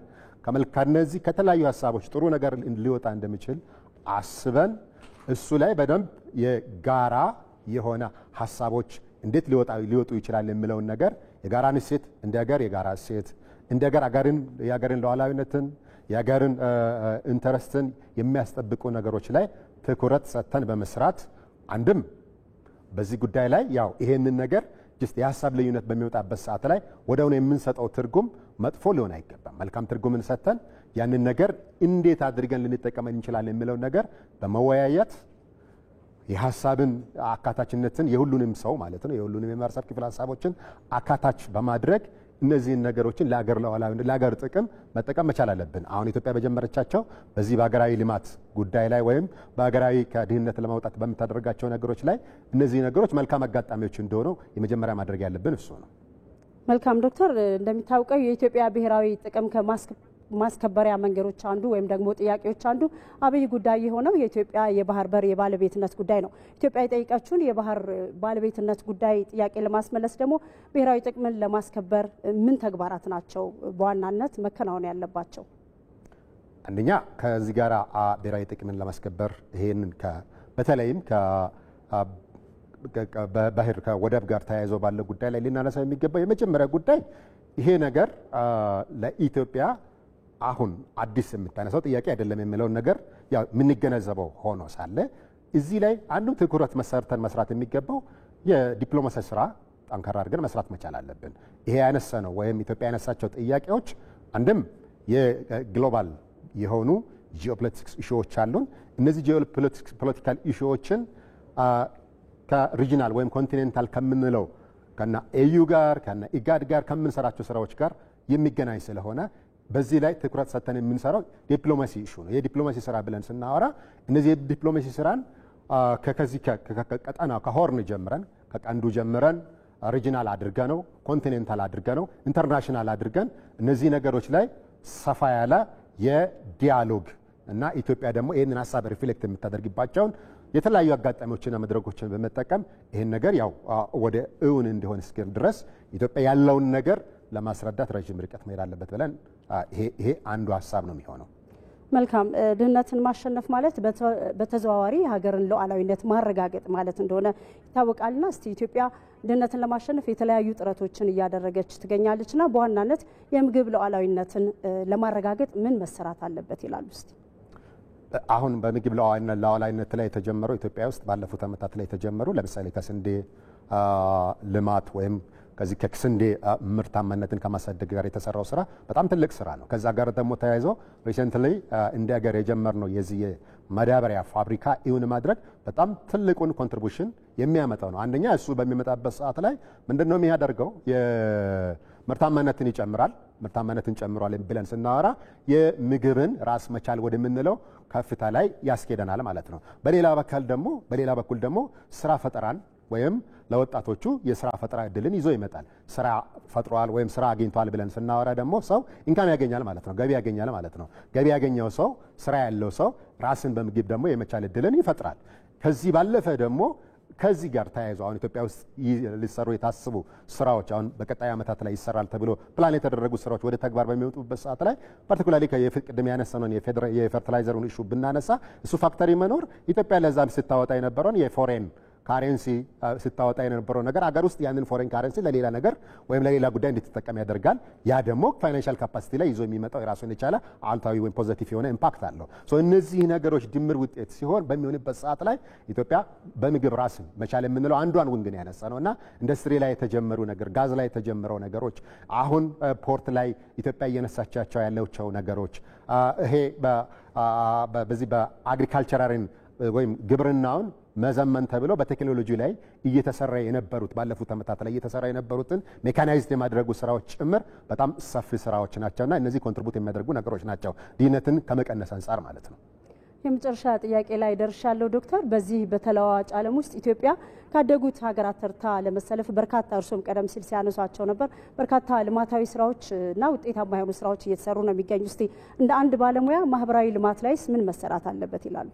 ከነዚህ ከተለያዩ ሀሳቦች ጥሩ ነገር ሊወጣ እንደሚችል አስበን እሱ ላይ በደንብ የጋራ የሆነ ሀሳቦች እንዴት ሊወጡ ይችላል የሚለውን ነገር የጋራን እሴት እንደ ሀገር የጋራ እሴት እንደ ሀገር የሀገርን ሉዓላዊነትን የሀገርን ኢንተረስትን የሚያስጠብቁ ነገሮች ላይ ትኩረት ሰጥተን በመስራት አንድም በዚህ ጉዳይ ላይ ያው ይሄንን ነገር ጀስት የሀሳብ ልዩነት በሚወጣበት ሰዓት ላይ ወደው የምንሰጠው ትርጉም መጥፎ ሊሆን አይገባም። መልካም ትርጉምን ሰጥተን ያንን ነገር እንዴት አድርገን ልንጠቀም እንችላለን የሚለው ነገር በመወያየት የሀሳብን አካታችነትን የሁሉንም ሰው ማለት ነው የሁሉንም የማህበረሰብ ክፍል ሀሳቦችን አካታች በማድረግ እነዚህን ነገሮችን ለሀገር ጥቅም መጠቀም መቻል አለብን። አሁን ኢትዮጵያ በጀመረቻቸው በዚህ በሀገራዊ ልማት ጉዳይ ላይ ወይም በሀገራዊ ከድህነት ለማውጣት በምታደርጋቸው ነገሮች ላይ እነዚህ ነገሮች መልካም አጋጣሚዎች እንደሆኑ የመጀመሪያ ማድረግ ያለብን እሱ ነው። መልካም ዶክተር፣ እንደሚታወቀው የኢትዮጵያ ብሔራዊ ጥቅም ማስከበሪያ መንገዶች አንዱ ወይም ደግሞ ጥያቄዎች አንዱ አብይ ጉዳይ የሆነው የኢትዮጵያ የባህር በር የባለቤትነት ጉዳይ ነው። ኢትዮጵያ የጠየቀችውን የባህር ባለቤትነት ጉዳይ ጥያቄ ለማስመለስ ደግሞ ብሔራዊ ጥቅምን ለማስከበር ምን ተግባራት ናቸው በዋናነት መከናወን ያለባቸው? አንደኛ ከዚህ ጋር ብሔራዊ ጥቅምን ለማስከበር ይሄንን በተለይም ባህር ከወደብ ጋር ተያይዞ ባለ ጉዳይ ላይ ልናነሳው የሚገባው የመጀመሪያ ጉዳይ ይሄ ነገር ለኢትዮጵያ አሁን አዲስ የምታነሳው ጥያቄ አይደለም የሚለውን ነገር ያው የምንገነዘበው ሆኖ ሳለ እዚህ ላይ አንዱ ትኩረት መሰርተን መስራት የሚገባው የዲፕሎማሲ ስራ ጠንካራ አድርገን መስራት መቻል አለብን። ይሄ ያነሳ ነው ወይም ኢትዮጵያ ያነሳቸው ጥያቄዎች አንድም የግሎባል የሆኑ ጂኦፖለቲክስ ኢሹዎች አሉን። እነዚህ ጂኦፖለቲካል ኢሹዎችን ከሪጂናል ወይም ኮንቲኔንታል ከምንለው ከና ኤዩ ጋር ከና ኢጋድ ጋር ከምንሰራቸው ስራዎች ጋር የሚገናኝ ስለሆነ በዚህ ላይ ትኩረት ሰጥተን የምንሰራው ዲፕሎማሲ ኢሹ ነው። የዲፕሎማሲ ስራ ብለን ስናወራ እነዚህ የዲፕሎማሲ ስራን ከዚህ ከቀጠና ከሆርን ጀምረን ከቀንዱ ጀምረን ሪጂናል አድርገነው ኮንቲኔንታል አድርገነው ኢንተርናሽናል አድርገን እነዚህ ነገሮች ላይ ሰፋ ያለ የዲያሎግ እና ኢትዮጵያ ደግሞ ይህንን ሀሳብ ሪፍሌክት የምታደርግባቸውን የተለያዩ አጋጣሚዎችና መድረኮችን በመጠቀም ይህን ነገር ያው ወደ እውን እንዲሆን እስኪል ድረስ ኢትዮጵያ ያለውን ነገር ለማስረዳት ረጅም ርቀት መሄድ አለበት ብለን ይሄ አንዱ ሀሳብ ነው የሚሆነው። መልካም ድህነትን ማሸነፍ ማለት በተዘዋዋሪ ሀገርን ሉዓላዊነት ማረጋገጥ ማለት እንደሆነ ይታወቃልና እስቲ ኢትዮጵያ ድህነትን ለማሸነፍ የተለያዩ ጥረቶችን እያደረገች ትገኛለችና በዋናነት የምግብ ሉዓላዊነትን ለማረጋገጥ ምን መሰራት አለበት ይላሉ? እስቲ አሁን በምግብ ሉዓላዊነት ላይ የተጀመረው ኢትዮጵያ ውስጥ ባለፉት ዓመታት ላይ የተጀመሩ ለምሳሌ ከስንዴ ልማት ወይም ከዚህ ከስንዴ ምርታማነትን ከማሳደግ ጋር የተሰራው ስራ በጣም ትልቅ ስራ ነው። ከዛ ጋር ደግሞ ተያይዞ ሪሰንትሊ እንደ ሀገር የጀመርነው የዚህ ማዳበሪያ ፋብሪካ እውን ማድረግ በጣም ትልቁን ኮንትሪቢዩሽን የሚያመጣው ነው። አንደኛ እሱ በሚመጣበት ሰዓት ላይ ምንድነው የሚያደርገው? ምርታማነትን ይጨምራል። ምርታማነትን ጨምሯል ብለን ስናወራ የምግብን ራስ መቻል ወደምንለው ከፍታ ላይ ያስኬደናል ማለት ነው። በሌላ በኩል ደግሞ ስራ ፈጠራን ወይም ለወጣቶቹ የስራ ፈጠራ እድልን ይዞ ይመጣል። ስራ ፈጥሯል ወይም ስራ አግኝቷል ብለን ስናወራ ደግሞ ሰው ኢንካም ያገኛል ማለት ነው፣ ገቢ ያገኛል ማለት ነው። ገቢ ያገኘው ሰው ስራ ያለው ሰው ራስን በምግብ ደግሞ የመቻል እድልን ይፈጥራል። ከዚህ ባለፈ ደግሞ ከዚህ ጋር ተያይዞ አሁን ኢትዮጵያ ውስጥ ሊሰሩ የታሰቡ ስራዎች አሁን በቀጣይ ዓመታት ላይ ይሰራል ተብሎ ፕላን የተደረጉ ስራዎች ወደ ተግባር በሚወጡበት ሰዓት ላይ ፓርቲኩላርሊ ቅድም ያነሳነውን የፈርቲላይዘሩን ኢሹ ብናነሳ እሱ ፋክተሪ መኖር ኢትዮጵያ ለዛም ስታወጣ የነበረውን የፎሬን ካረንሲ ስታወጣ የነበረው ነገር አገር ውስጥ ያንን ፎሬን ካረንሲ ለሌላ ነገር ወይም ለሌላ ጉዳይ እንድትጠቀም ያደርጋል። ያ ደግሞ ፋይናንሻል ካፓሲቲ ላይ ይዞ የሚመጣው የራሱን የቻለ አሉታዊ ወይም ፖዚቲቭ የሆነ ኢምፓክት አለው። እነዚህ ነገሮች ድምር ውጤት ሲሆን በሚሆንበት ሰዓት ላይ ኢትዮጵያ በምግብ ራስን መቻል የምንለው አንዷን ውንግን ያነሳ ነውና ኢንዱስትሪ ላይ የተጀመሩ ነገር፣ ጋዝ ላይ የተጀመረው ነገሮች፣ አሁን ፖርት ላይ ኢትዮጵያ እየነሳቻቸው ያለቸው ነገሮች ይሄ በዚህ በአግሪካልቸራልን ወይም ግብርናውን መዘመን ተብሎ በቴክኖሎጂ ላይ እየተሰራ የነበሩት ባለፉት ዓመታት ላይ እየተሰራ የነበሩትን ሜካናይዝድ የማድረጉ ስራዎች ጭምር በጣም ሰፊ ስራዎች ናቸውና እነዚህ ኮንትሪቡት የሚያደርጉ ነገሮች ናቸው ድህነትን ከመቀነስ አንጻር ማለት ነው። የመጨረሻ ጥያቄ ላይ ደርሻለሁ ዶክተር። በዚህ በተለዋዋጭ ዓለም ውስጥ ኢትዮጵያ ካደጉት ሀገራት ተርታ ለመሰለፍ በርካታ እርሶም ቀደም ሲል ሲያነሷቸው ነበር በርካታ ልማታዊ ስራዎችና ውጤታማ የሆኑ ስራዎች እየተሰሩ ነው የሚገኙ። እስቲ እንደ አንድ ባለሙያ ማህበራዊ ልማት ላይስ ምን መሰራት አለበት ይላሉ?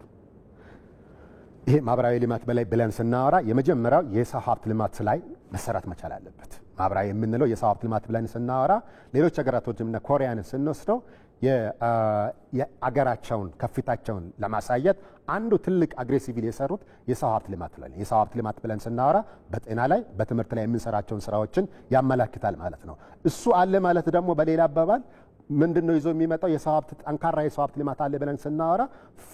ይሄ ማህበራዊ ልማት በላይ ብለን ስናወራ የመጀመሪያው የሰው ሀብት ልማት ላይ መሰራት መቻል አለበት። ማህበራዊ የምንለው የሰው ሀብት ልማት ብለን ስናወራ ሌሎች ሀገራቶችም እና ኮሪያን ስንወስደው የአገራቸውን ከፍታቸውን ለማሳየት አንዱ ትልቅ አግሬሲቭሊ የሰሩት የሰው ሀብት ልማት ላይ የሰው ሀብት ልማት ብለን ስናወራ በጤና ላይ በትምህርት ላይ የምንሰራቸውን ስራዎችን ያመላክታል ማለት ነው። እሱ አለ ማለት ደግሞ በሌላ አባባል ምንድነው ይዞ የሚመጣው? የሰው ሀብት ጠንካራ የሰው ሀብት ልማት አለ ብለን ስናወራ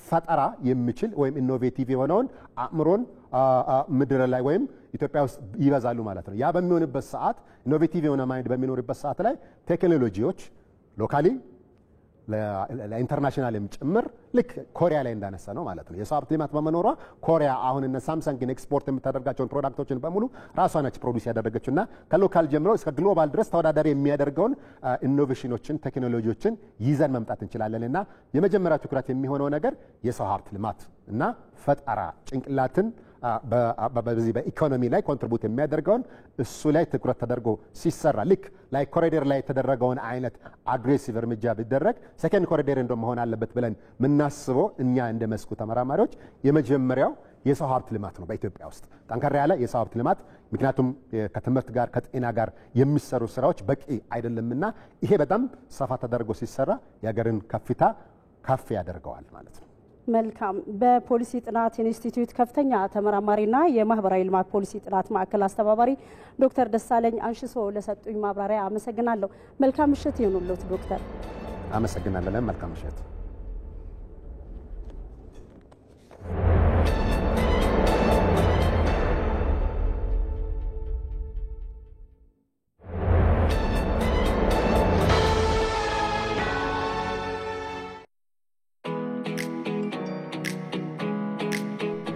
ፈጠራ የሚችል ወይም ኢኖቬቲቭ የሆነውን አእምሮን ምድር ላይ ወይም ኢትዮጵያ ውስጥ ይበዛሉ ማለት ነው። ያ በሚሆንበት ሰዓት ኢኖቬቲቭ የሆነ ማይንድ በሚኖርበት ሰዓት ላይ ቴክኖሎጂዎች ሎካሊ ለኢንተርናሽናልም ጭምር ልክ ኮሪያ ላይ እንዳነሳ ነው ማለት ነው። የሰው ሀብት ልማት በመኖሯ ኮሪያ አሁን እነ ሳምሰንግን ኤክስፖርት የምታደርጋቸውን ፕሮዳክቶችን በሙሉ ራሷ ነች ፕሮዲስ ያደረገችውና ከሎካል ጀምሮ እስከ ግሎባል ድረስ ተወዳዳሪ የሚያደርገውን ኢኖቬሽኖችን ቴክኖሎጂዎችን ይዘን መምጣት እንችላለንና የመጀመሪያ ትኩረት የሚሆነው ነገር የሰው ሀብት ልማት እና ፈጠራ ጭንቅላትን በዚህ በኢኮኖሚ ላይ ኮንትሪቡት የሚያደርገውን እሱ ላይ ትኩረት ተደርጎ ሲሰራ ልክ ላይ ኮሪደር ላይ የተደረገውን አይነት አግሬሲቭ እርምጃ ቢደረግ ሰከንድ ኮሪደር እንደመሆን አለበት ብለን ምናስበው እኛ እንደ መስኩ ተመራማሪዎች የመጀመሪያው የሰው ሀብት ልማት ነው። በኢትዮጵያ ውስጥ ጠንከር ያለ የሰው ሀብት ልማት ምክንያቱም ከትምህርት ጋር ከጤና ጋር የሚሰሩ ስራዎች በቂ አይደለምና ይሄ በጣም ሰፋ ተደርጎ ሲሰራ የሀገርን ከፍታ ከፍ ያደርገዋል ማለት ነው። መልካም። በፖሊሲ ጥናት ኢንስቲትዩት ከፍተኛ ተመራማሪና የማህበራዊ ልማት ፖሊሲ ጥናት ማዕከል አስተባባሪ ዶክተር ደሳለኝ አንሽሶ ለሰጡኝ ማብራሪያ አመሰግናለሁ። መልካም ምሽት ይሁንልዎት ዶክተር። አመሰግናለሁ። መልካም ምሽት።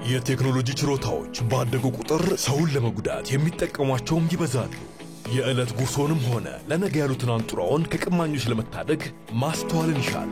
የቴክኖሎጂ ችሮታዎች ባደጉ ቁጥር ሰውን ለመጉዳት የሚጠቀሟቸውም ይበዛሉ። የዕለት ጉርሶንም ሆነ ለነገ ያሉትን አንጡራውን ከቀማኞች ለመታደግ ማስተዋልን ይሻል።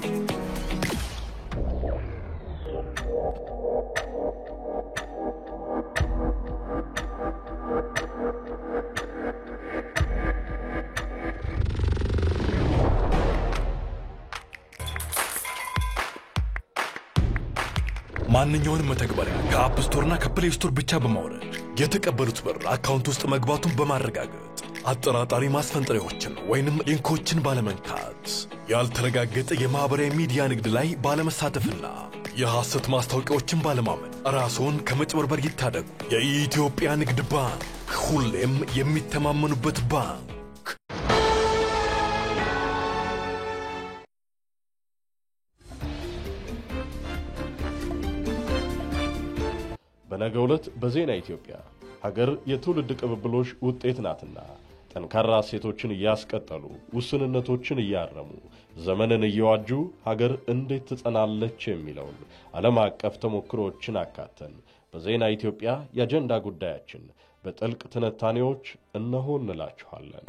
ማንኛውንም መተግበሪያ ከአፕ ስቶርና ከፕሌይ ስቶር ብቻ በማውረድ የተቀበሉት ብር አካውንት ውስጥ መግባቱን በማረጋገጥ አጠራጣሪ ማስፈንጠሪያዎችን ወይንም ሊንኮችን ባለመንካት ያልተረጋገጠ የማህበራዊ ሚዲያ ንግድ ላይ ባለመሳተፍና የሐሰት ማስታወቂያዎችን ባለማመን ራስዎን ከመጭበርበር ይታደጉ። የኢትዮጵያ ንግድ ባንክ ሁሌም የሚተማመኑበት ባንክ። በነገው ዕለት በዜና ኢትዮጵያ ሀገር የትውልድ ቅብብሎሽ ውጤት ናትና ጠንካራ እሴቶችን እያስቀጠሉ ውስንነቶችን እያረሙ ዘመንን እየዋጁ ሀገር እንዴት ትጸናለች የሚለውን ዓለም አቀፍ ተሞክሮችን አካተን በዜና ኢትዮጵያ የአጀንዳ ጉዳያችን በጥልቅ ትንታኔዎች እነሆ እንላችኋለን።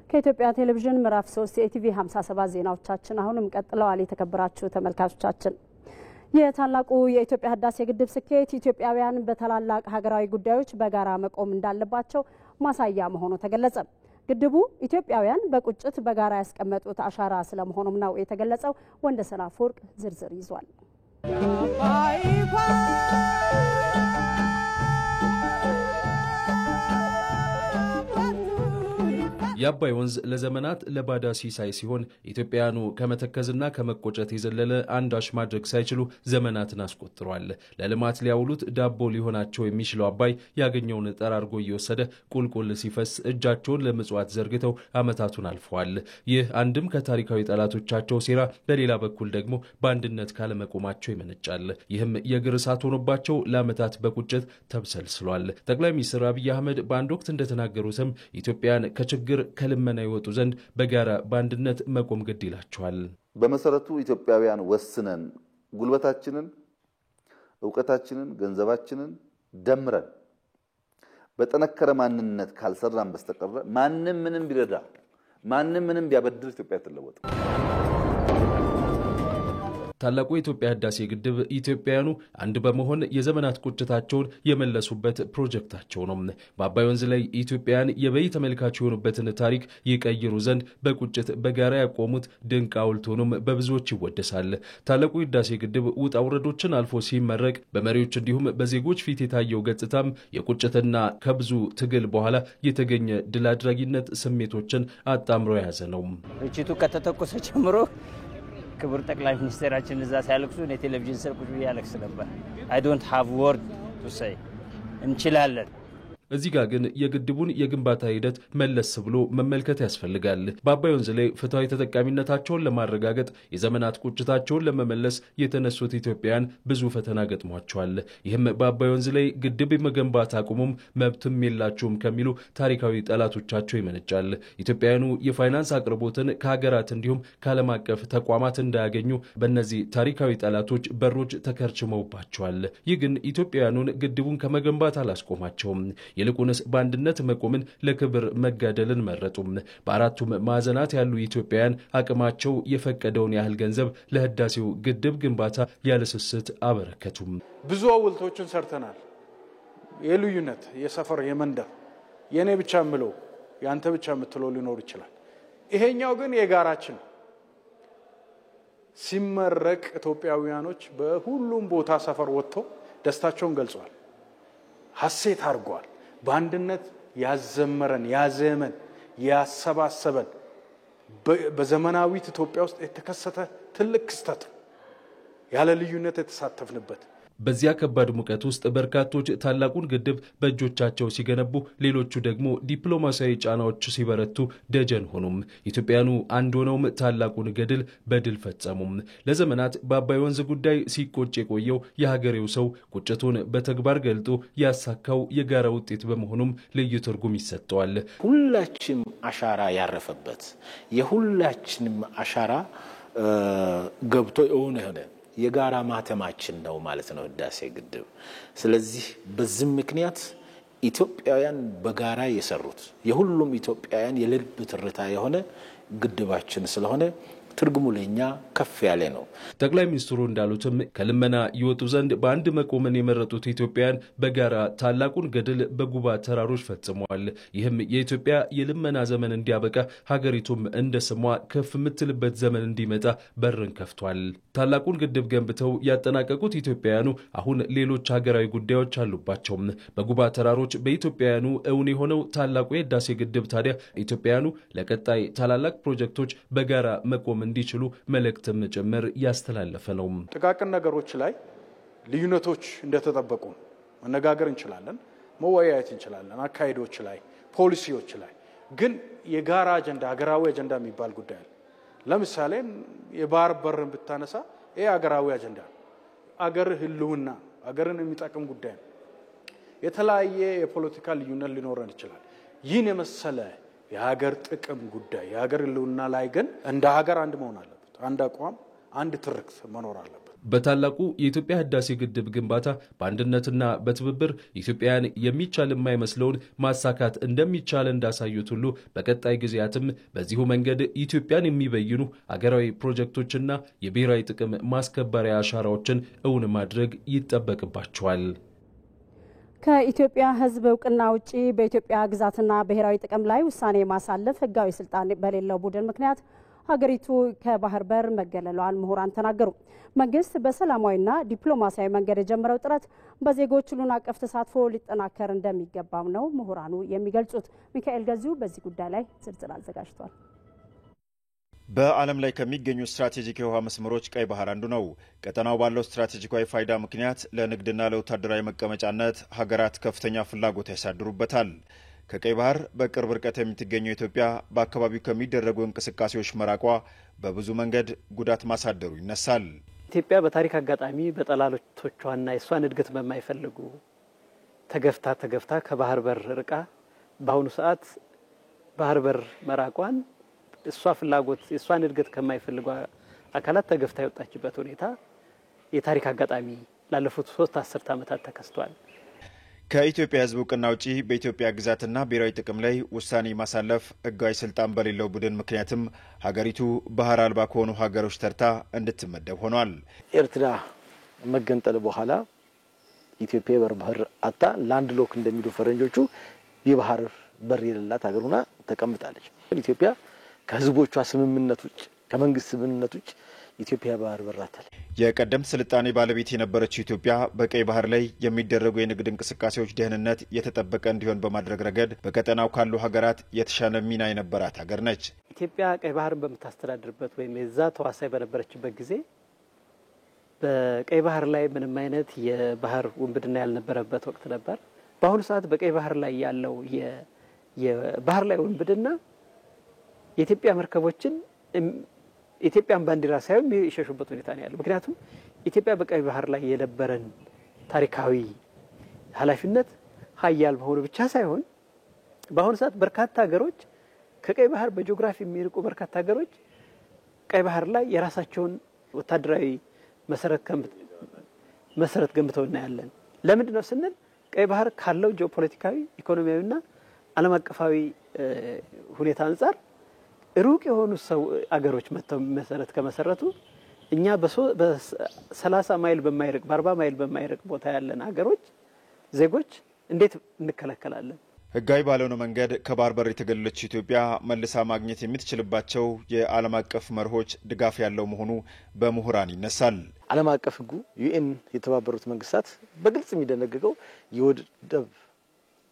ከኢትዮጵያ ቴሌቪዥን ምዕራፍ 3 የኢቲቪ 57 ዜናዎቻችን አሁንም ቀጥለዋል። የተከበራችሁ ተመልካቾቻችን የታላቁ የኢትዮጵያ ህዳሴ ግድብ ስኬት ኢትዮጵያውያን በተላላቅ ሀገራዊ ጉዳዮች በጋራ መቆም እንዳለባቸው ማሳያ መሆኑ ተገለጸ። ግድቡ ኢትዮጵያውያን በቁጭት በጋራ ያስቀመጡት አሻራ ስለመሆኑም ነው የተገለጸው። ወንደሰን አፈወርቅ ዝርዝር ይዟል። የአባይ ወንዝ ለዘመናት ለባዳ ሲሳይ ሲሆን ኢትዮጵያውያኑ ከመተከዝና ከመቆጨት የዘለለ አንዳች ማድረግ ሳይችሉ ዘመናትን አስቆጥሯል። ለልማት ሊያውሉት ዳቦ ሊሆናቸው የሚችለው አባይ ያገኘውን ጠራርጎ እየወሰደ ቁልቁል ሲፈስ እጃቸውን ለምጽዋት ዘርግተው ዓመታቱን አልፈዋል። ይህ አንድም ከታሪካዊ ጠላቶቻቸው ሴራ፣ በሌላ በኩል ደግሞ በአንድነት ካለመቆማቸው ይመነጫል። ይህም የእግር እሳት ሆኖባቸው ለዓመታት በቁጭት ተብሰልስሏል። ጠቅላይ ሚኒስትር አብይ አህመድ በአንድ ወቅት እንደተናገሩትም ኢትዮጵያን ከችግር ከልመና ይወጡ ዘንድ በጋራ በአንድነት መቆም ግድ ይላቸዋል። በመሰረቱ ኢትዮጵያውያን ወስነን ጉልበታችንን፣ ዕውቀታችንን፣ ገንዘባችንን ደምረን በጠነከረ ማንነት ካልሰራን በስተቀር ማንም ምንም ቢረዳ ማንም ምንም ቢያበድር ኢትዮጵያ ትለወጥ። ታላቁ የኢትዮጵያ ህዳሴ ግድብ ኢትዮጵያውያኑ አንድ በመሆን የዘመናት ቁጭታቸውን የመለሱበት ፕሮጀክታቸው ነው። በአባይ ወንዝ ላይ ኢትዮጵያውያን የበይ ተመልካች የሆኑበትን ታሪክ ይቀይሩ ዘንድ በቁጭት በጋራ ያቆሙት ድንቅ ሐውልት ሆኖም በብዙዎች ይወደሳል። ታላቁ የህዳሴ ግድብ ውጣ ውረዶችን አልፎ ሲመረቅ በመሪዎች እንዲሁም በዜጎች ፊት የታየው ገጽታም የቁጭትና ከብዙ ትግል በኋላ የተገኘ ድል አድራጊነት ስሜቶችን አጣምሮ የያዘ ነው። ርችቱ ከተተኮሰ ጀምሮ ክቡር ጠቅላይ ሚኒስትራችን እዛ ሲያለቅሱ እኔ ቴሌቪዥን ስር ቁጭ ብዬ አለቅስ ነበር። I don't have word to say እንችላለን። እዚህ ጋር ግን የግድቡን የግንባታ ሂደት መለስ ብሎ መመልከት ያስፈልጋል። በአባይ ወንዝ ላይ ፍትሃዊ ተጠቃሚነታቸውን ለማረጋገጥ የዘመናት ቁጭታቸውን ለመመለስ የተነሱት ኢትዮጵያውያን ብዙ ፈተና ገጥሟቸዋል። ይህም በአባይ ወንዝ ላይ ግድብ የመገንባት አቁሙም መብትም የላቸውም ከሚሉ ታሪካዊ ጠላቶቻቸው ይመነጫል። ኢትዮጵያውያኑ የፋይናንስ አቅርቦትን ከሀገራት እንዲሁም ከዓለም አቀፍ ተቋማት እንዳያገኙ በእነዚህ ታሪካዊ ጠላቶች በሮች ተከርችመውባቸዋል። ይህ ግን ኢትዮጵያውያኑን ግድቡን ከመገንባት አላስቆማቸውም። ይልቁንስ በአንድነት መቆምን ለክብር መጋደልን መረጡም። በአራቱም ማዕዘናት ያሉ ኢትዮጵያውያን አቅማቸው የፈቀደውን ያህል ገንዘብ ለህዳሴው ግድብ ግንባታ ያለስስት አበረከቱም። ብዙ ሐውልቶችን ሰርተናል። የልዩነት የሰፈር የመንደር የኔ ብቻ ምለው ያንተ ብቻ ምትለው ሊኖር ይችላል። ይሄኛው ግን የጋራችን ሲመረቅ ኢትዮጵያውያኖች በሁሉም ቦታ ሰፈር ወጥተው ደስታቸውን ገልጸዋል። ሐሴት አድርገዋል። በአንድነት ያዘመረን ያዘመን ያሰባሰበን በዘመናዊት ኢትዮጵያ ውስጥ የተከሰተ ትልቅ ክስተት ያለ ልዩነት የተሳተፍንበት። በዚያ ከባድ ሙቀት ውስጥ በርካቶች ታላቁን ግድብ በእጆቻቸው ሲገነቡ፣ ሌሎቹ ደግሞ ዲፕሎማሲያዊ ጫናዎች ሲበረቱ ደጀን ሆኑም። ኢትዮጵያኑ አንድ ሆነውም ታላቁን ገድል በድል ፈጸሙም። ለዘመናት በአባይ ወንዝ ጉዳይ ሲቆጭ የቆየው የሀገሬው ሰው ቁጭቱን በተግባር ገልጦ ያሳካው የጋራ ውጤት በመሆኑም ልዩ ትርጉም ይሰጠዋል። ሁላችንም አሻራ ያረፈበት የሁላችንም አሻራ ገብቶ የሆነ የጋራ ማተማችን ነው ማለት ነው ህዳሴ ግድብ። ስለዚህ በዚህ ምክንያት ኢትዮጵያውያን በጋራ የሰሩት የሁሉም ኢትዮጵያውያን የልብ ትርታ የሆነ ግድባችን ስለሆነ ትርጉሙ ለኛ ከፍ ያለ ነው። ጠቅላይ ሚኒስትሩ እንዳሉትም ከልመና ይወጡ ዘንድ በአንድ መቆምን የመረጡት ኢትዮጵያን በጋራ ታላቁን ገድል በጉባ ተራሮች ፈጽመዋል። ይህም የኢትዮጵያ የልመና ዘመን እንዲያበቃ ሀገሪቱም እንደ ስሟ ከፍ የምትልበት ዘመን እንዲመጣ በርን ከፍቷል። ታላቁን ግድብ ገንብተው ያጠናቀቁት ኢትዮጵያውያኑ አሁን ሌሎች ሀገራዊ ጉዳዮች አሉባቸው። በጉባ ተራሮች በኢትዮጵያውያኑ እውን የሆነው ታላቁ የህዳሴ ግድብ ታዲያ ኢትዮጵያውያኑ ለቀጣይ ታላላቅ ፕሮጀክቶች በጋራ መቆም እንዲችሉ መልእክትም ጭምር ያስተላለፈ ነው። ጥቃቅን ነገሮች ላይ ልዩነቶች እንደተጠበቁ መነጋገር እንችላለን፣ መወያየት እንችላለን። አካሄዶች ላይ፣ ፖሊሲዎች ላይ ግን የጋራ አጀንዳ ሀገራዊ አጀንዳ የሚባል ጉዳይ አለ። ለምሳሌ የባህር በርን ብታነሳ ይሄ ሀገራዊ አጀንዳ አገር ህልውና አገርን የሚጠቅም ጉዳይ ነው። የተለያየ የፖለቲካ ልዩነት ሊኖረን ይችላል። ይህን የመሰለ የሀገር ጥቅም ጉዳይ የሀገር ህልውና ላይ ግን እንደ ሀገር አንድ መሆን አለበት። አንድ አቋም፣ አንድ ትርክት መኖር አለበት። በታላቁ የኢትዮጵያ ህዳሴ ግድብ ግንባታ በአንድነትና በትብብር ኢትዮጵያን የሚቻል የማይመስለውን ማሳካት እንደሚቻል እንዳሳዩት ሁሉ በቀጣይ ጊዜያትም በዚሁ መንገድ ኢትዮጵያን የሚበይኑ አገራዊ ፕሮጀክቶችና የብሔራዊ ጥቅም ማስከበሪያ አሻራዎችን እውን ማድረግ ይጠበቅባቸዋል። ከኢትዮጵያ ህዝብ እውቅና ውጪ በኢትዮጵያ ግዛትና ብሔራዊ ጥቅም ላይ ውሳኔ ማሳለፍ ህጋዊ ስልጣን በሌለው ቡድን ምክንያት ሀገሪቱ ከባህር በር መገለሏን ምሁራን ተናገሩ። መንግስት በሰላማዊና ዲፕሎማሲያዊ መንገድ የጀመረው ጥረት በዜጎች ሁሉን አቀፍ ተሳትፎ ሊጠናከር እንደሚገባም ነው ምሁራኑ የሚገልጹት። ሚካኤል ገዚው በዚህ ጉዳይ ላይ ዝርዝር አዘጋጅቷል። በዓለም ላይ ከሚገኙ ስትራቴጂክ የውሃ መስመሮች ቀይ ባህር አንዱ ነው። ቀጠናው ባለው ስትራቴጂካዊ ፋይዳ ምክንያት ለንግድና ለወታደራዊ መቀመጫነት ሀገራት ከፍተኛ ፍላጎት ያሳድሩበታል። ከቀይ ባህር በቅርብ ርቀት የምትገኘው ኢትዮጵያ በአካባቢው ከሚደረጉ እንቅስቃሴዎች መራቋ በብዙ መንገድ ጉዳት ማሳደሩ ይነሳል። ኢትዮጵያ በታሪክ አጋጣሚ በጠላቶቿና የሷን እድገት በማይፈልጉ ተገፍታ ከባህር በር ርቃ በአሁኑ ሰዓት ባህር በር መራቋን እሷ ፍላጎት የሷን እድገት ከማይፈልጉ አካላት ተገፍታ የወጣችበት ሁኔታ የታሪክ አጋጣሚ ላለፉት 3 አስርት ዓመታት ተከስቷል። ከኢትዮጵያ ህዝብ እውቅና ውጪ በኢትዮጵያ ግዛትና ብሔራዊ ጥቅም ላይ ውሳኔ ማሳለፍ ህጋዊ ስልጣን በሌለው ቡድን ምክንያትም ሀገሪቱ ባህር አልባ ከሆኑ ሀገሮች ተርታ እንድትመደብ ሆኗል። ኤርትራ መገንጠል በኋላ ኢትዮጵያ የባህር በር አጣ ላንድ ሎክ እንደሚሉ ፈረንጆቹ የባህር በር የሌላት ሀገር ሆና ተቀምጣለች። ኢትዮጵያ ከህዝቦቿ ስምምነቶች ከመንግስት ስምምነቶች ኢትዮጵያ ባህር በር አጣች። የቀደምት ስልጣኔ ባለቤት የነበረችው ኢትዮጵያ በቀይ ባህር ላይ የሚደረጉ የንግድ እንቅስቃሴዎች ደህንነት የተጠበቀ እንዲሆን በማድረግ ረገድ በቀጠናው ካሉ ሀገራት የተሻለ ሚና የነበራት ሀገር ነች። ኢትዮጵያ ቀይ ባህርን በመታስተዳድርበት ወይም የዛ ተዋሳይ በነበረችበት ጊዜ በቀይ ባህር ላይ ምንም አይነት የባህር ውንብድና ያልነበረበት ወቅት ነበር። በአሁኑ ሰዓት በቀይ ባህር ላይ ያለው የባህር ላይ ውንብድና የኢትዮጵያ መርከቦችን ኢትዮጵያን ባንዲራ ሳይሆን የሚሸሹበት ሁኔታ ነው ያለው። ምክንያቱም ኢትዮጵያ በቀይ ባህር ላይ የነበረን ታሪካዊ ኃላፊነት ሀያል መሆኑ ብቻ ሳይሆን በአሁኑ ሰዓት በርካታ ሀገሮች ከቀይ ባህር በጂኦግራፊ የሚርቁ በርካታ ሀገሮች ቀይ ባህር ላይ የራሳቸውን ወታደራዊ መሰረት ገንብተው እናያለን። ለምንድን ነው ስንል ቀይ ባህር ካለው ጂኦፖለቲካዊ ኢኮኖሚያዊና ዓለም አቀፋዊ ሁኔታ አንጻር ሩቅ የሆኑ አገሮች መተው መሰረት ከመሰረቱ እኛ በ30 ማይል በማይርቅ በ40 ማይል በማይርቅ ቦታ ያለን ሀገሮች ዜጎች እንዴት እንከለከላለን? ህጋዊ ባልሆነ መንገድ ከባህር በር የተገለለች ኢትዮጵያ መልሳ ማግኘት የምትችልባቸው የዓለም አቀፍ መርሆች ድጋፍ ያለው መሆኑ በምሁራን ይነሳል። ዓለም አቀፍ ህጉ ዩኤን የተባበሩት መንግስታት በግልጽ የሚደነግገው የወደብ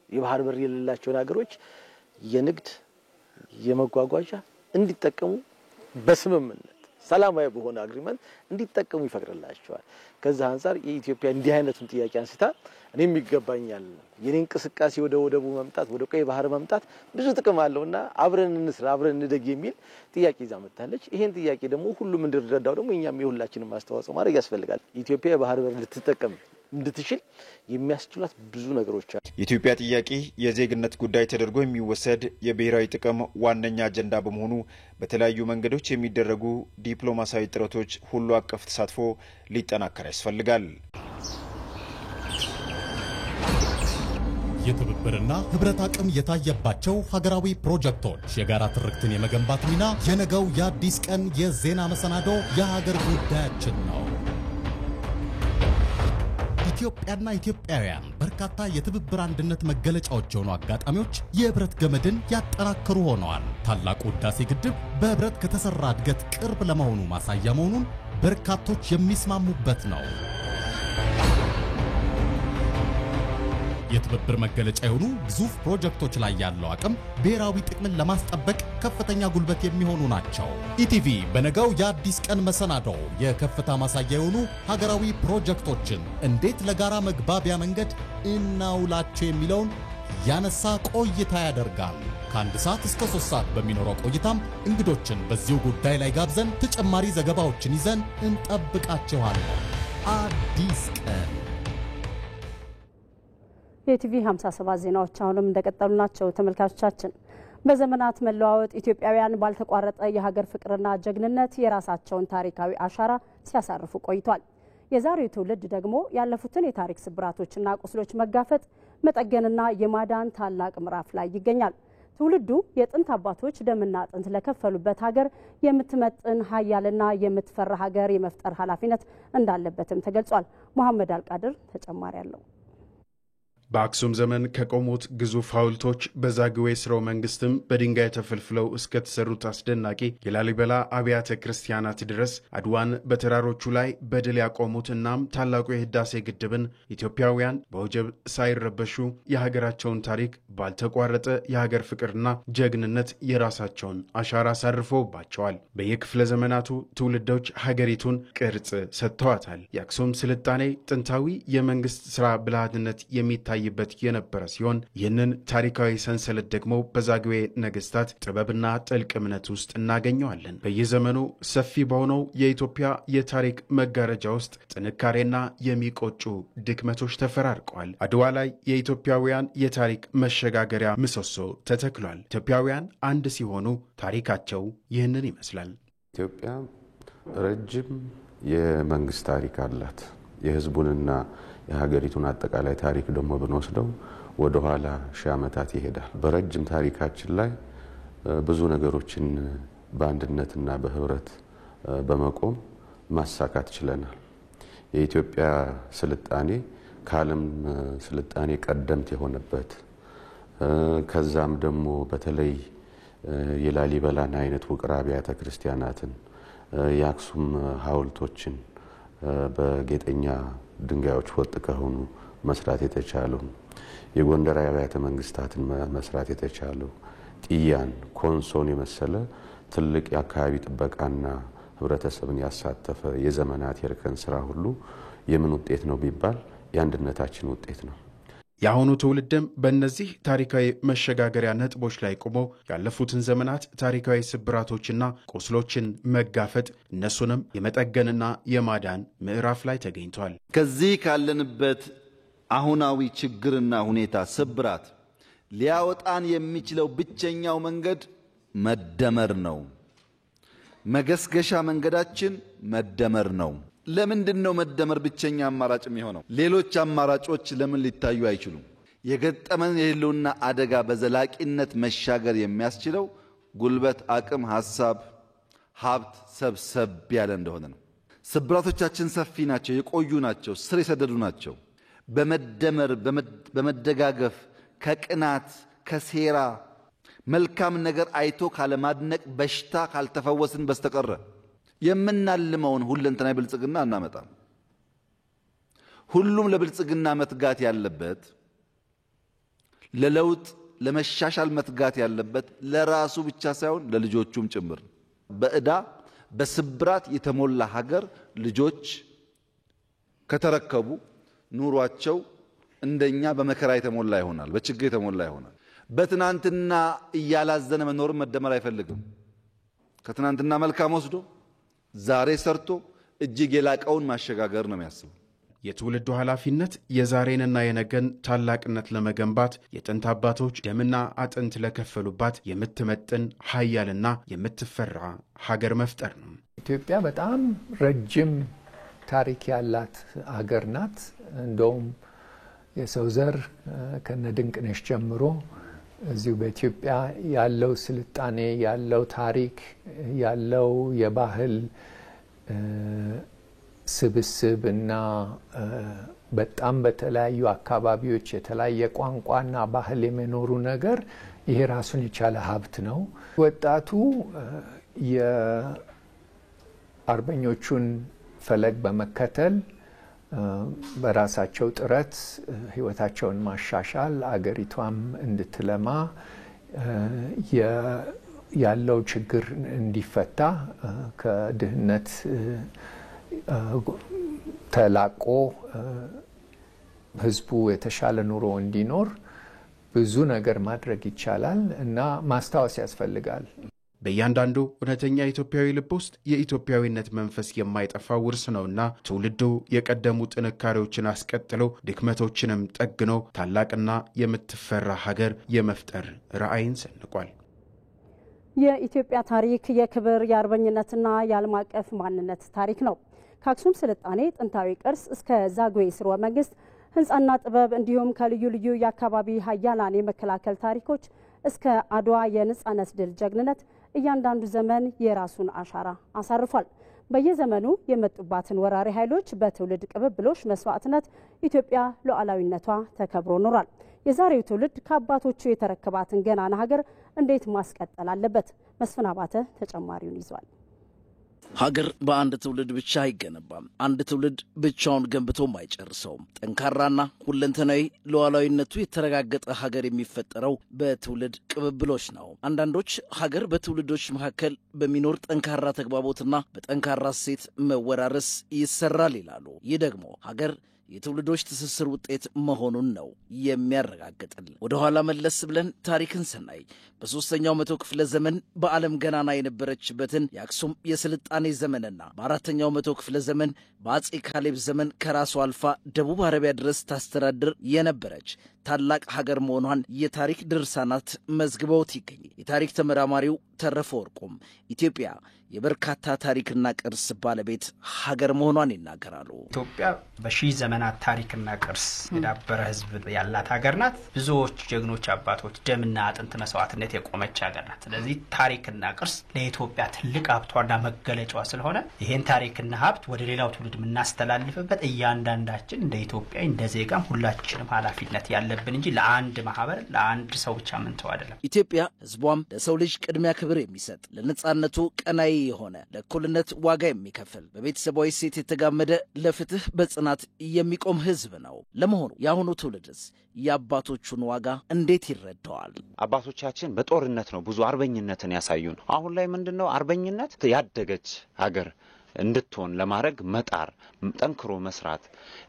የባህር በር የሌላቸውን ሀገሮች የንግድ የመጓጓዣ እንዲጠቀሙ በስምምነት ሰላማዊ በሆነ አግሪመንት እንዲጠቀሙ ይፈቅድላቸዋል። ከዛ አንፃር የኢትዮጵያ እንዲህ አይነቱን ጥያቄ አንስታ እኔም ይገባኛል የኔ እንቅስቃሴ ወደ ወደቡ መምጣት ወደ ቀይ ባህር መምጣት ብዙ ጥቅም አለውና አብረን እንስራ አብረን እንደግ የሚል ጥያቄ ይዛ መጣለች። ይሄን ጥያቄ ደግሞ ሁሉም እንዲረዳው ደግሞ እኛም የሁላችንም ማስተዋጽኦ ማድረግ ያስፈልጋል። ኢትዮጵያ የባህር በር ልትጠቀም እንድትችል የሚያስችላት ብዙ ነገሮች አሉ። የኢትዮጵያ ጥያቄ የዜግነት ጉዳይ ተደርጎ የሚወሰድ የብሔራዊ ጥቅም ዋነኛ አጀንዳ በመሆኑ በተለያዩ መንገዶች የሚደረጉ ዲፕሎማሲያዊ ጥረቶች ሁሉ አቀፍ ተሳትፎ ሊጠናከር ያስፈልጋል። የትብብርና ህብረት አቅም የታየባቸው ሀገራዊ ፕሮጀክቶች የጋራ ትርክትን የመገንባት ሚና የነገው የአዲስ ቀን የዜና መሰናዶ የሀገር ጉዳያችን ነው። ኢትዮጵያና ኢትዮጵያውያን በርካታ የትብብር አንድነት መገለጫዎች የሆኑ አጋጣሚዎች የህብረት ገመድን ያጠናክሩ ሆነዋል። ታላቁ ህዳሴ ግድብ በህብረት ከተሰራ እድገት ቅርብ ለመሆኑ ማሳያ መሆኑን በርካቶች የሚስማሙበት ነው። የትብብር መገለጫ የሆኑ ግዙፍ ፕሮጀክቶች ላይ ያለው አቅም ብሔራዊ ጥቅምን ለማስጠበቅ ከፍተኛ ጉልበት የሚሆኑ ናቸው። ኢቲቪ በነገው የአዲስ ቀን መሰናዶ የከፍታ ማሳያ የሆኑ ሀገራዊ ፕሮጀክቶችን እንዴት ለጋራ መግባቢያ መንገድ እናውላቸው የሚለውን ያነሳ ቆይታ ያደርጋል። ከ1 ሰዓት እስከ 3 ሰዓት በሚኖረው ቆይታም እንግዶችን በዚሁ ጉዳይ ላይ ጋብዘን ተጨማሪ ዘገባዎችን ይዘን እንጠብቃችኋለን። አዲስ ቀን የቲቪ 57 ዜናዎች አሁንም እንደቀጠሉ ናቸው። ተመልካቾቻችን በዘመናት መለዋወጥ ኢትዮጵያውያን ባልተቋረጠ የሀገር ፍቅርና ጀግንነት የራሳቸውን ታሪካዊ አሻራ ሲያሳርፉ ቆይቷል። የዛሬው ትውልድ ደግሞ ያለፉትን የታሪክ ስብራቶችና ቁስሎች መጋፈጥ፣ መጠገንና የማዳን ታላቅ ምዕራፍ ላይ ይገኛል። ትውልዱ የጥንት አባቶች ደምና አጥንት ለከፈሉበት ሀገር የምትመጥን ሀያልና የምትፈራ ሀገር የመፍጠር ኃላፊነት እንዳለበትም ተገልጿል። መሐመድ አልቃድር ተጨማሪ አለው። በአክሱም ዘመን ከቆሙት ግዙፍ ሐውልቶች በዛግዌ ስርወ መንግስትም በድንጋይ ተፈልፍለው እስከተሰሩት አስደናቂ የላሊበላ አብያተ ክርስቲያናት ድረስ አድዋን በተራሮቹ ላይ በድል ያቆሙት እናም ታላቁ የህዳሴ ግድብን ኢትዮጵያውያን በወጀብ ሳይረበሹ የሀገራቸውን ታሪክ ባልተቋረጠ የሀገር ፍቅርና ጀግንነት የራሳቸውን አሻራ አሳርፈውባቸዋል። በየክፍለ ዘመናቱ ትውልዶች ሀገሪቱን ቅርጽ ሰጥተዋታል። የአክሱም ስልጣኔ ጥንታዊ የመንግስት ስራ ብልሃትነት የሚታይ ይበት የነበረ ሲሆን ይህንን ታሪካዊ ሰንሰለት ደግሞ በዛግዌ ነገስታት ጥበብና ጥልቅ እምነት ውስጥ እናገኘዋለን። በየዘመኑ ሰፊ በሆነው የኢትዮጵያ የታሪክ መጋረጃ ውስጥ ጥንካሬና የሚቆጩ ድክመቶች ተፈራርቀዋል። አድዋ ላይ የኢትዮጵያውያን የታሪክ መሸጋገሪያ ምሰሶ ተተክሏል። ኢትዮጵያውያን አንድ ሲሆኑ ታሪካቸው ይህንን ይመስላል። ኢትዮጵያ ረጅም የመንግስት ታሪክ አላት። የህዝቡንና የሀገሪቱን አጠቃላይ ታሪክ ደግሞ ብንወስደው ወደ ኋላ ሺህ ዓመታት ይሄዳል። በረጅም ታሪካችን ላይ ብዙ ነገሮችን በአንድነትና በህብረት በመቆም ማሳካት ችለናል። የኢትዮጵያ ስልጣኔ ከዓለም ስልጣኔ ቀደምት የሆነበት ከዛም ደግሞ በተለይ የላሊበላን አይነት ውቅር አብያተ ክርስቲያናትን የአክሱም ሐውልቶችን በጌጠኛ ድንጋዮች ወጥ ከሆኑ መስራት የተቻለው የጎንደር አብያተ መንግስታትን መስራት የተቻለው ጢያን ኮንሶን የመሰለ ትልቅ የአካባቢ ጥበቃና ህብረተሰብን ያሳተፈ የዘመናት የርከን ስራ ሁሉ የምን ውጤት ነው ቢባል የአንድነታችን ውጤት ነው። የአሁኑ ትውልድም በእነዚህ ታሪካዊ መሸጋገሪያ ነጥቦች ላይ ቆሞ ያለፉትን ዘመናት ታሪካዊ ስብራቶችና ቁስሎችን መጋፈጥ እነሱንም የመጠገንና የማዳን ምዕራፍ ላይ ተገኝቷል። ከዚህ ካለንበት አሁናዊ ችግርና ሁኔታ ስብራት ሊያወጣን የሚችለው ብቸኛው መንገድ መደመር ነው። መገስገሻ መንገዳችን መደመር ነው። ለምንድን ነው መደመር ብቸኛ አማራጭ የሚሆነው? ሌሎች አማራጮች ለምን ሊታዩ አይችሉም? የገጠመን የህልውና አደጋ በዘላቂነት መሻገር የሚያስችለው ጉልበት፣ አቅም፣ ሐሳብ፣ ሀብት ሰብሰብ ያለ እንደሆነ ነው። ስብራቶቻችን ሰፊ ናቸው፣ የቆዩ ናቸው፣ ስር የሰደዱ ናቸው። በመደመር በመደጋገፍ ከቅናት ከሴራ መልካም ነገር አይቶ ካለማድነቅ በሽታ ካልተፈወስን በስተቀረ የምናልመውን ሁለንተናዊ ብልጽግና እናመጣም። ሁሉም ለብልጽግና መትጋት ያለበት ለለውጥ ለመሻሻል መትጋት ያለበት ለራሱ ብቻ ሳይሆን ለልጆቹም ጭምር። በዕዳ በስብራት የተሞላ ሀገር ልጆች ከተረከቡ ኑሯቸው እንደኛ በመከራ የተሞላ ይሆናል፣ በችግር የተሞላ ይሆናል። በትናንትና እያላዘነ መኖር መደመር አይፈልግም። ከትናንትና መልካም ወስዶ ዛሬ ሰርቶ እጅግ የላቀውን ማሸጋገር ነው የሚያስበው። የትውልዱ ኃላፊነት የዛሬንና የነገን ታላቅነት ለመገንባት የጥንት አባቶች ደምና አጥንት ለከፈሉባት የምትመጥን ሀያልና የምትፈራ ሀገር መፍጠር ነው። ኢትዮጵያ በጣም ረጅም ታሪክ ያላት ሀገር ናት። እንደውም የሰው ዘር ከነ ድንቅነሽ ጀምሮ እዚሁ በኢትዮጵያ ያለው ስልጣኔ ያለው ታሪክ ያለው የባህል ስብስብ እና በጣም በተለያዩ አካባቢዎች የተለያየ ቋንቋና ባህል የመኖሩ ነገር ይሄ ራሱን የቻለ ሀብት ነው። ወጣቱ የአርበኞቹን ፈለግ በመከተል በራሳቸው ጥረት ህይወታቸውን ማሻሻል አገሪቷም እንድትለማ ያለው ችግር እንዲፈታ ከድህነት ተላቆ ህዝቡ የተሻለ ኑሮ እንዲኖር ብዙ ነገር ማድረግ ይቻላል እና ማስታወስ ያስፈልጋል። በእያንዳንዱ እውነተኛ ኢትዮጵያዊ ልብ ውስጥ የኢትዮጵያዊነት መንፈስ የማይጠፋ ውርስ ነውና ትውልዱ የቀደሙ ጥንካሬዎችን አስቀጥሎ ድክመቶችንም ጠግኖ ታላቅና የምትፈራ ሀገር የመፍጠር ራዕይን ሰንቋል። የኢትዮጵያ ታሪክ የክብር የአርበኝነትና የዓለም አቀፍ ማንነት ታሪክ ነው። ከአክሱም ስልጣኔ ጥንታዊ ቅርስ እስከ ዛጉዌ ስርወ መንግስት ህንጻና ጥበብ እንዲሁም ከልዩ ልዩ የአካባቢ ሀያላን የመከላከል ታሪኮች እስከ አድዋ የነጻነት ድል ጀግንነት እያንዳንዱ ዘመን የራሱን አሻራ አሳርፏል። በየዘመኑ የመጡባትን ወራሪ ኃይሎች በትውልድ ቅብብሎሽ መስዋዕትነት ኢትዮጵያ ሉዓላዊነቷ ተከብሮ ኖሯል። የዛሬው ትውልድ ከአባቶቹ የተረከባትን ገናና ሀገር እንዴት ማስቀጠል አለበት? መስፍን አባተ ተጨማሪውን ይዟል። ሀገር በአንድ ትውልድ ብቻ አይገነባም። አንድ ትውልድ ብቻውን ገንብቶም አይጨርሰውም። ጠንካራና ሁለንተናዊ ሉዓላዊነቱ የተረጋገጠ ሀገር የሚፈጠረው በትውልድ ቅብብሎች ነው። አንዳንዶች ሀገር በትውልዶች መካከል በሚኖር ጠንካራ ተግባቦትና በጠንካራ እሴት መወራረስ ይሰራል ይላሉ። ይህ ደግሞ ሀገር የትውልዶች ትስስር ውጤት መሆኑን ነው የሚያረጋግጥል። ወደ ኋላ መለስ ብለን ታሪክን ስናይ በ3ኛው መቶ ክፍለ ዘመን በዓለም ገናና የነበረችበትን የአክሱም የስልጣኔ ዘመንና በ4ኛው መቶ ክፍለ ዘመን በአጼ ካሌብ ዘመን ከራሱ አልፋ ደቡብ አረቢያ ድረስ ታስተዳድር የነበረች ታላቅ ሀገር መሆኗን የታሪክ ድርሳናት መዝግበውት ይገኝ። የታሪክ ተመራማሪው ተረፈ ወርቁም ኢትዮጵያ የበርካታ ታሪክና ቅርስ ባለቤት ሀገር መሆኗን ይናገራሉ። ኢትዮጵያ በሺህ ዘመናት ታሪክና ቅርስ የዳበረ ሕዝብ ያላት ሀገር ናት። ብዙዎች ጀግኖች አባቶች ደምና አጥንት መስዋዕትነት የቆመች ሀገር ናት። ስለዚህ ታሪክና ቅርስ ለኢትዮጵያ ትልቅ ሀብቷና መገለጫዋ ስለሆነ ይሄን ታሪክና ሀብት ወደ ሌላው ትውልድ የምናስተላልፍበት እያንዳንዳችን እንደ ኢትዮጵያ እንደ ዜጋም ሁላችንም ኃላፊነት ያለብን እንጂ ለአንድ ማህበር ለአንድ ሰው ብቻ ምንተው አይደለም። ኢትዮጵያ ሕዝቧም ለሰው ልጅ ቅድሚያ ክብር የሚሰጥ ለነጻነቱ ቀናይ የሆነ ለእኩልነት ዋጋ የሚከፍል በቤተሰባዊ ሴት የተጋመደ ለፍትህ በጽናት የሚቆም ህዝብ ነው። ለመሆኑ የአሁኑ ትውልድስ የአባቶቹን ዋጋ እንዴት ይረዳዋል? አባቶቻችን በጦርነት ነው ብዙ አርበኝነትን ያሳዩን። አሁን ላይ ምንድነው አርበኝነት ያደገች ሀገር እንድትሆን ለማድረግ መጣር፣ ጠንክሮ መስራት፣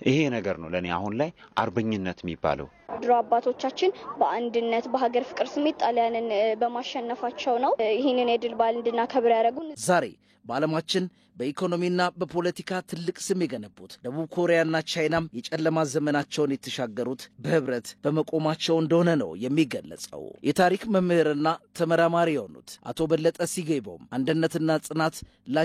ይሄ ነገር ነው ለኔ አሁን ላይ አርበኝነት የሚባለው። ድሮ አባቶቻችን በአንድነት በሀገር ፍቅር ስሜት ጣሊያንን በማሸነፋቸው ነው ይህንን የድል በዓል እንድናከብር ያደረጉን። ዛሬ በዓለማችን በኢኮኖሚና በፖለቲካ ትልቅ ስም የገነቡት ደቡብ ኮሪያና ቻይናም የጨለማ ዘመናቸውን የተሻገሩት በህብረት በመቆማቸው እንደሆነ ነው የሚገለጸው። የታሪክ መምህርና ተመራማሪ የሆኑት አቶ በለጠ ሲገይቦም አንድነትና ጽናት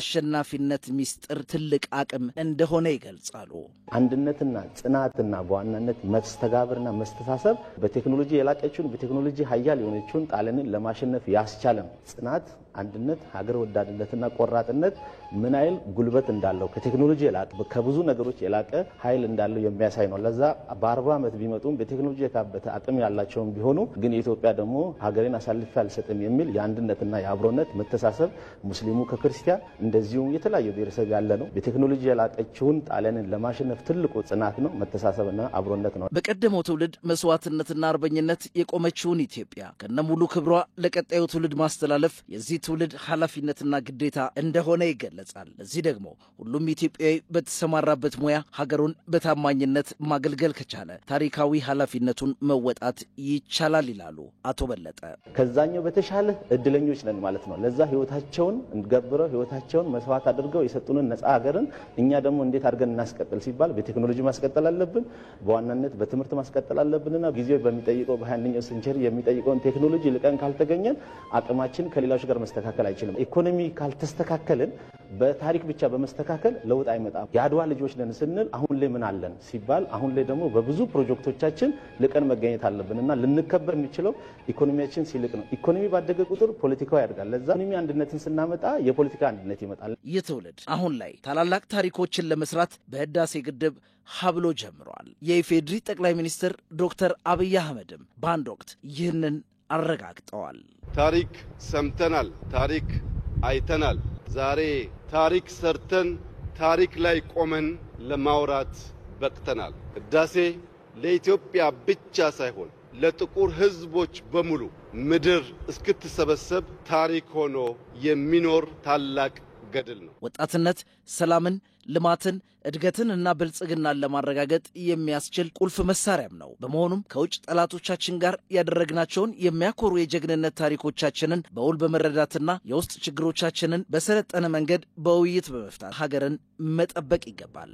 ለአሸናፊነት ሚስጥር ትልቅ አቅም እንደሆነ ይገልጻሉ። አንድነትና ጽናትና በዋናነት መስተጋብርና መስተሳሰብ በቴክኖሎጂ የላቀችውን በቴክኖሎጂ ኃያል የሆነችውን ጣሊያንን ለማሸነፍ ያስቻለም ጽናት፣ አንድነት፣ ሀገር ወዳድነትና ቆራጥነት ምን አይል ጉልበት እንዳለው ከቴክኖሎጂ የላቀ ከብዙ ነገሮች የላቀ ኃይል እንዳለው የሚያሳይ ነው። ለዛ በ40 ዓመት ቢመጡም በቴክኖሎጂ የካበተ አቅም ያላቸውም ቢሆኑ ግን የኢትዮጵያ ደግሞ ሀገሬን አሳልፌ አልሰጥም የሚል የአንድነትና የአብሮነት መተሳሰብ ሙስሊሙ ከክርስቲያን እንደዚሁም የተለያዩ ብሔረሰብ ያለ ነው። በቴክኖሎጂ የላቀችውን ጣሊያንን ለማሸነፍ ትልቁ ጽናት ነው፣ መተሳሰብና አብሮነት ነው። በቀደመው ትውልድ መስዋዕትነትና አርበኝነት የቆመችውን ኢትዮጵያ ከነሙሉ ክብሯ ለቀጣዩ ትውልድ ማስተላለፍ የዚህ ትውልድ ኃላፊነትና ግዴታ እንደሆነ ይገለጻል። ለዚህ ደግሞ ሁሉም ኢትዮጵያዊ በተሰማራበት ሙያ ሀገሩን በታማኝነት ማገልገል ከቻለ ታሪካዊ ኃላፊነቱን መወጣት ይቻላል ይላሉ አቶ በለጠ። ከዛኛው በተሻለ እድለኞች ነን ማለት ነው። ለዛ ህይወታቸውን ገብረው ህይወታቸውን መስዋዕት አድርገው የሰጡንን ነፃ ሀገርን እኛ ደግሞ እንዴት አድርገን እናስቀጥል ሲባል በቴክኖሎጂ ማስቀጠል አለብን፣ በዋናነት በትምህርት ማስቀጠል አለብን። አለብንና ጊዜው በሚጠይቀው በ21ኛው ሴንቸሪ የሚጠይቀውን ቴክኖሎጂ ልቀን ካልተገኘን አቅማችን ከሌሎች ጋር መስተካከል አይችልም። ኢኮኖሚ ካልተስተካከልን በታሪክ ብቻ በመስተካከል ለውጥ አይመጣም። የአድዋ ልጆች ነን ስንል አሁን ላይ ምን አለን ሲባል አሁን ላይ ደግሞ በብዙ ፕሮጀክቶቻችን ልቀን መገኘት አለብንና ልንከበር የሚችለው ኢኮኖሚያችን ሲልቅ ነው። ኢኮኖሚ ባደገ ቁጥር ፖለቲካው ያድጋል። ለዛ ኢኮኖሚ አንድነትን ስናመጣ የፖለቲካ አንድነት ይመጣል። ይህ ትውልድ አሁን ላይ ታላላቅ ታሪኮችን ለመስራት በህዳሴ ግድብ ሀብሎ ጀምሯል። የኢፌድሪ ጠቅላይ ሚኒስትር ዶክተር አብይ አህመድም በአንድ ወቅት ይህንን አረጋግጠዋል። ታሪክ ሰምተናል፣ ታሪክ አይተናል። ዛሬ ታሪክ ሰርተን ታሪክ ላይ ቆመን ለማውራት በቅተናል። ህዳሴ ለኢትዮጵያ ብቻ ሳይሆን ለጥቁር ህዝቦች በሙሉ ምድር እስክትሰበሰብ ታሪክ ሆኖ የሚኖር ታላቅ ገድል ነው። ወጣትነት ሰላምን፣ ልማትን፣ እድገትን እና ብልጽግናን ለማረጋገጥ የሚያስችል ቁልፍ መሳሪያም ነው። በመሆኑም ከውጭ ጠላቶቻችን ጋር ያደረግናቸውን የሚያኮሩ የጀግንነት ታሪኮቻችንን በውል በመረዳትና የውስጥ ችግሮቻችንን በሰለጠነ መንገድ በውይይት በመፍታት ሀገርን መጠበቅ ይገባል።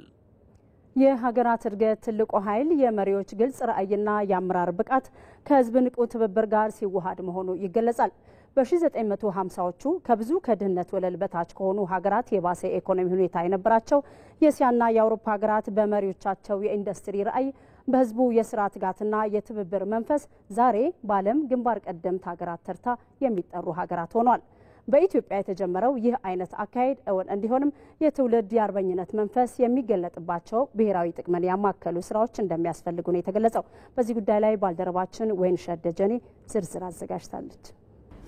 የሀገራት እድገት ትልቁ ኃይል የመሪዎች ግልጽ ራዕይና የአመራር ብቃት ከህዝብ ንቁ ትብብር ጋር ሲዋሃድ መሆኑ ይገለጻል። በ1950ዎቹ ከብዙ ከድህነት ወለል በታች ከሆኑ ሀገራት የባሰ ኢኮኖሚ ሁኔታ የነበራቸው የእስያና የአውሮፓ ሀገራት በመሪዎቻቸው የኢንዱስትሪ ራዕይ፣ በህዝቡ የስራ ትጋትና የትብብር መንፈስ ዛሬ በዓለም ግንባር ቀደምት ሀገራት ተርታ የሚጠሩ ሀገራት ሆኗል። በኢትዮጵያ የተጀመረው ይህ አይነት አካሄድ እውን እንዲሆንም የትውልድ የአርበኝነት መንፈስ የሚገለጥባቸው ብሔራዊ ጥቅምን ያማከሉ ስራዎች እንደሚያስፈልጉ ነው የተገለጸው። በዚህ ጉዳይ ላይ ባልደረባችን ወይንሸት ደጀኔ ዝርዝር አዘጋጅታለች።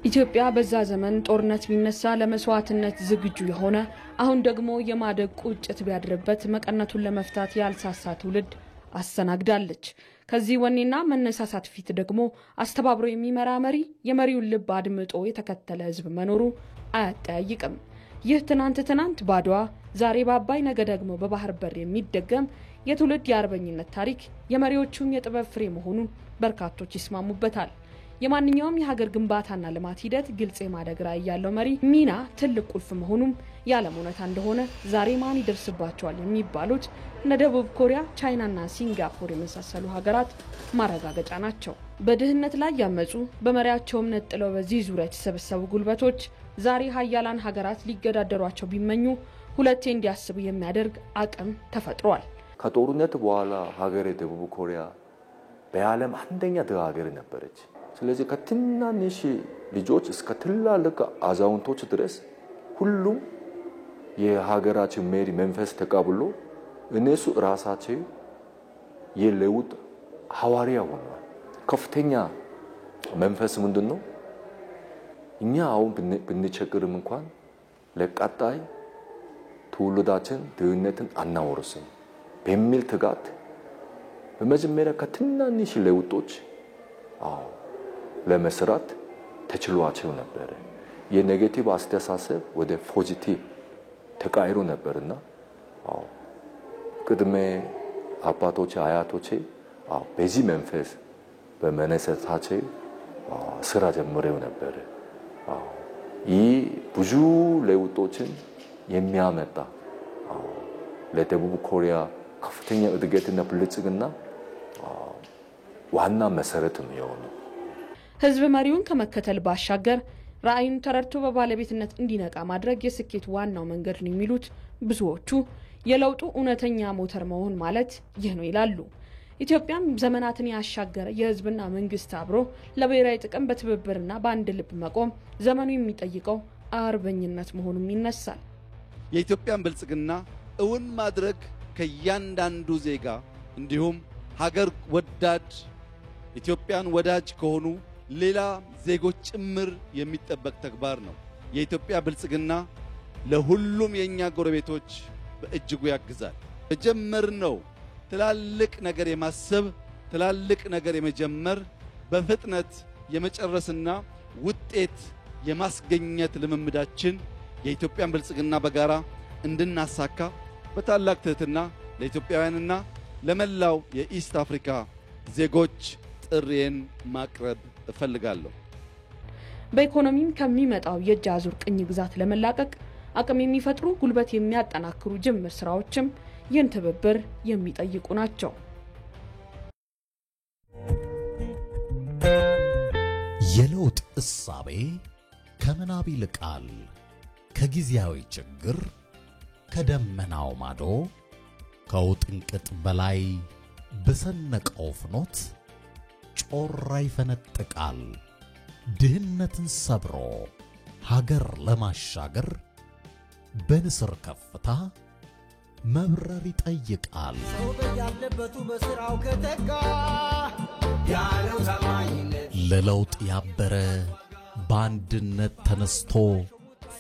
ኢትዮጵያ በዛ ዘመን ጦርነት ቢነሳ ለመስዋዕትነት ዝግጁ የሆነ አሁን ደግሞ የማደግ ቁጭት ቢያድርበት መቀነቱን ለመፍታት ያልሳሳ ትውልድ አስተናግዳለች። ከዚህ ወኔና መነሳሳት ፊት ደግሞ አስተባብሮ የሚመራ መሪ፣ የመሪውን ልብ አድምጦ የተከተለ ህዝብ መኖሩ አያጠያይቅም። ይህ ትናንት ባድዋ፣ ዛሬ በአባይ፣ ነገ ደግሞ በባህር በር የሚደገም የትውልድ የአርበኝነት ታሪክ የመሪዎቹም የጥበብ ፍሬ መሆኑን በርካቶች ይስማሙበታል። የማንኛውም የሀገር ግንባታና ልማት ሂደት ግልጽ የማደግ ራዕይ ያለው መሪ ሚና ትልቅ ቁልፍ መሆኑም የዓለም እውነታ እንደሆነ ዛሬ ማን ይደርስባቸዋል የሚባሉት እነ ደቡብ ኮሪያ፣ ቻይናና ሲንጋፖር የመሳሰሉ ሀገራት ማረጋገጫ ናቸው። በድህነት ላይ ያመጹ በመሪያቸውም ነጥለው በዚህ ዙሪያ የተሰበሰቡ ጉልበቶች ዛሬ ሀያላን ሀገራት ሊገዳደሯቸው ቢመኙ ሁለቴ እንዲያስቡ የሚያደርግ አቅም ተፈጥሯል። ከጦርነት በኋላ ሀገሬ ደቡብ ኮሪያ በዓለም አንደኛ ድሃ ሀገር ነበረች። ስለዚህ ከትናንሽ ልጆች እስከ ትላልቅ አዛውንቶች ድረስ ሁሉም የሀገራችን መሪ መንፈስ ተቀብሎ እነሱ ራሳቸው የለውጥ ሐዋርያ ሆነዋል። ከፍተኛ መንፈስ ምንድነው? እኛ አሁን ብንቸገርም እንኳን ለቀጣይ ትውልዳችን ድህነትን አናወርስም በሚል ትጋት በመጀመሪያ ከትናንሽ ለውጦች ለመስራት ተችሏቸው ነበር። የኔጌቲቭ አስተሳሰብ ወደ ፖዚቲቭ ተቃይሮ ነበርና ቅድመ አባቶቼ አያቶቼ በዚህ መንፈስ በመነሳታቸው ስራ ጀምረው ነበር። ይህ ብዙ ለውጦችን የሚያመጣ ለደቡብ ኮሪያ ከፍተኛ እድገትና ብልጽግና ዋና መሰረት ነው የሆነው። ህዝብ መሪውን ከመከተል ባሻገር ራዕዩን ተረድቶ በባለቤትነት እንዲነቃ ማድረግ የስኬት ዋናው መንገድ ነው የሚሉት ብዙዎቹ የለውጡ እውነተኛ ሞተር መሆን ማለት ይህ ነው ይላሉ። ኢትዮጵያም ዘመናትን ያሻገረ የህዝብና መንግስት አብሮ ለብሔራዊ ጥቅም በትብብርና በአንድ ልብ መቆም ዘመኑ የሚጠይቀው አርበኝነት መሆኑም ይነሳል። የኢትዮጵያን ብልጽግና እውን ማድረግ ከእያንዳንዱ ዜጋ እንዲሁም ሀገር ወዳድ ኢትዮጵያን ወዳጅ ከሆኑ ሌላ ዜጎች ጭምር የሚጠበቅ ተግባር ነው። የኢትዮጵያ ብልጽግና ለሁሉም የኛ ጎረቤቶች በእጅጉ ያግዛል። በጀመርነው ትላልቅ ነገር የማሰብ ትላልቅ ነገር የመጀመር በፍጥነት የመጨረስና ውጤት የማስገኘት ልምምዳችን የኢትዮጵያን ብልጽግና በጋራ እንድናሳካ በታላቅ ትህትና ለኢትዮጵያውያንና ለመላው የኢስት አፍሪካ ዜጎች ጥሪዬን ማቅረብ እፈልጋለሁ። በኢኮኖሚም ከሚመጣው የእጅ አዙር ቅኝ ግዛት ለመላቀቅ አቅም የሚፈጥሩ ጉልበት የሚያጠናክሩ ጅምር ስራዎችም ይህን ትብብር የሚጠይቁ ናቸው። የለውጥ እሳቤ ከምናብ ይልቃል ከጊዜያዊ ችግር ከደመናው ማዶ ከውጥንቅጥ በላይ በሰነቀው ፍኖት ጮራ ይፈነጥቃል ድህነትን ሰብሮ ሀገር ለማሻገር በንስር ከፍታ መብረር ይጠይቃል ለለውጥ ያበረ በአንድነት ተነስቶ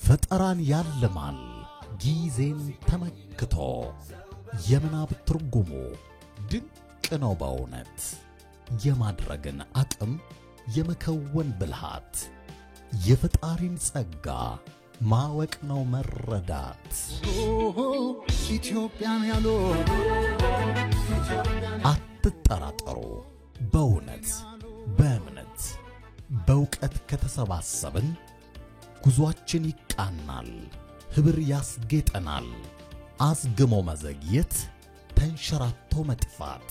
ፈጠራን ያልማል ጊዜን ተመክቶ የምናብ ትርጉሙ ድንቅ ነው በእውነት የማድረግን አቅም የመከወን ብልሃት የፈጣሪን ጸጋ ማወቅ ነው መረዳት ኢትዮጵያን ያሎ አትጠራጠሩ በእውነት በእምነት በእውቀት ከተሰባሰብን ጉዟችን ይቃናል ህብር ያስጌጠናል አዝግሞ መዘግየት ተንሸራቶ መጥፋት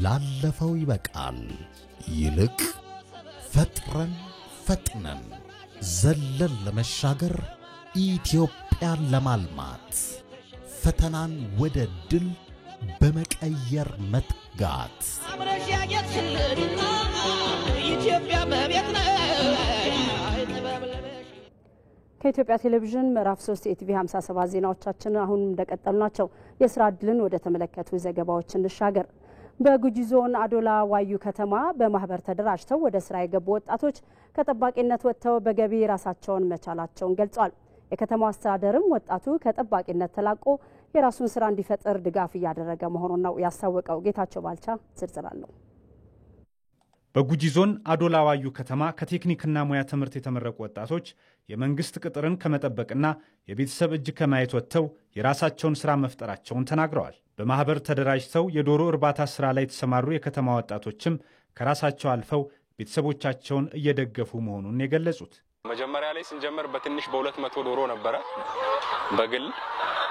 ላለፈው ይበቃል ይልቅ ፈጥረን ፈጥነን ዘለል ለመሻገር ኢትዮጵያን ለማልማት ፈተናን ወደ ድል በመቀየር መትጋት ከኢትዮጵያ ቴሌቪዥን ምዕራፍ 3 የኢቲቪ 57 ዜናዎቻችን አሁን እንደቀጠሉ ናቸው። የስራ ዕድልን ወደ ተመለከቱ ዘገባዎች እንሻገር። በጉጂ ዞን አዶላ ዋዩ ከተማ በማህበር ተደራጅተው ወደ ስራ የገቡ ወጣቶች ከጠባቂነት ወጥተው በገቢ ራሳቸውን መቻላቸውን ገልጿል። የከተማው አስተዳደርም ወጣቱ ከጠባቂነት ተላቆ የራሱን ስራ እንዲፈጥር ድጋፍ እያደረገ መሆኑን ነው ያሳወቀው። ጌታቸው ባልቻ ዝርዝር አለው። በጉጂ ዞን አዶላ ዋዩ ከተማ ከቴክኒክና ሙያ ትምህርት የተመረቁ ወጣቶች የመንግስት ቅጥርን ከመጠበቅና የቤተሰብ እጅ ከማየት ወጥተው የራሳቸውን ስራ መፍጠራቸውን ተናግረዋል። በማህበር ተደራጅተው የዶሮ እርባታ ስራ ላይ የተሰማሩ የከተማ ወጣቶችም ከራሳቸው አልፈው ቤተሰቦቻቸውን እየደገፉ መሆኑን የገለጹት መጀመሪያ ላይ ስንጀምር በትንሽ በ200 ዶሮ ነበረ በግል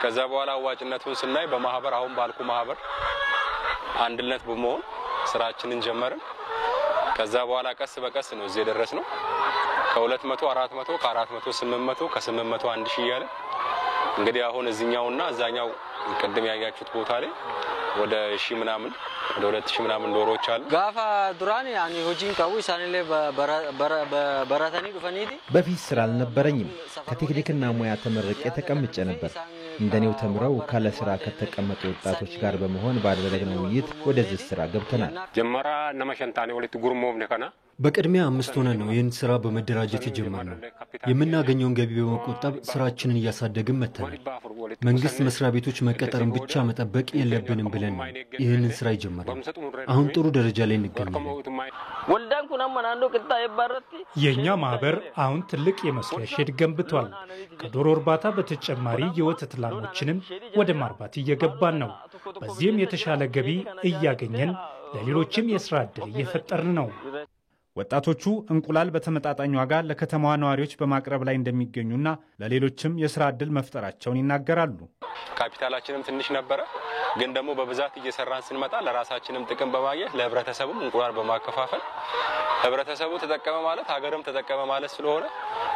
ከዛ በኋላ አዋጭነቱን ስናይ በማህበር አሁን ባልኩ ማህበር አንድነት በመሆን ስራችንን ጀመርን። ከዛ በኋላ ቀስ በቀስ ነው እዚህ ደረስነው። ከ200 400 ከ400 800 ከ800 1000 ያለ እንግዲህ አሁን እዚህኛውና እዛኛው ቅድም ያያችሁት ቦታ ላይ ወደ 1000 ምናምን ወደ 2000 ምናምን ዶሮዎች አሉ። ጋፋ ዱራኒ ያኒ ሆጂን ካው ሳኔሌ በራታኒ ዱፈኒዲ በፊት ስራ አልነበረኝም። ከቴክኒክና ሙያ ተመርቄ ተቀምጬ ነበር። እንደኔው ተምረው ካለ ስራ ከተቀመጡ ወጣቶች ጋር በመሆን ባደረግነው ውይይት ወደዚህ ስራ ገብተናል። ጀመራ ነመሸንታኔ ወለቱ ጉርሞም ነከና በቅድሚያ 5 ሆነን ነው ይህን ስራ በመደራጀት የጀመርነው። የምናገኘውን ገቢ በመቆጠብ ስራችንን እያሳደግን መተናል። መንግስት መስሪያ ቤቶች መቀጠርን ብቻ መጠበቅ የለብንም ብለን ነው ይህንን ስራ የጀመርነው። አሁን ጥሩ ደረጃ ላይ እንገኛለን። ወልዳን ኩናማ ናንዶ ቅጣ ይባረቲ የኛ ማህበር አሁን ትልቅ የመስሪያ ሼድ ገንብቷል። ከዶሮ እርባታ በተጨማሪ የወተት ላሞችንም ወደ ማርባት እየገባን ነው። በዚህም የተሻለ ገቢ እያገኘን ለሌሎችም የስራ ዕድል እየፈጠርን ነው። ወጣቶቹ እንቁላል በተመጣጣኝ ዋጋ ለከተማዋ ነዋሪዎች በማቅረብ ላይ እንደሚገኙና ለሌሎችም የስራ ዕድል መፍጠራቸውን ይናገራሉ። ካፒታላችንም ትንሽ ነበረ፣ ግን ደግሞ በብዛት እየሰራን ስንመጣ ለራሳችንም ጥቅም በማግኘት ለህብረተሰቡም እንቁላል በማከፋፈል ህብረተሰቡ ተጠቀመ ማለት ሀገርም ተጠቀመ ማለት ስለሆነ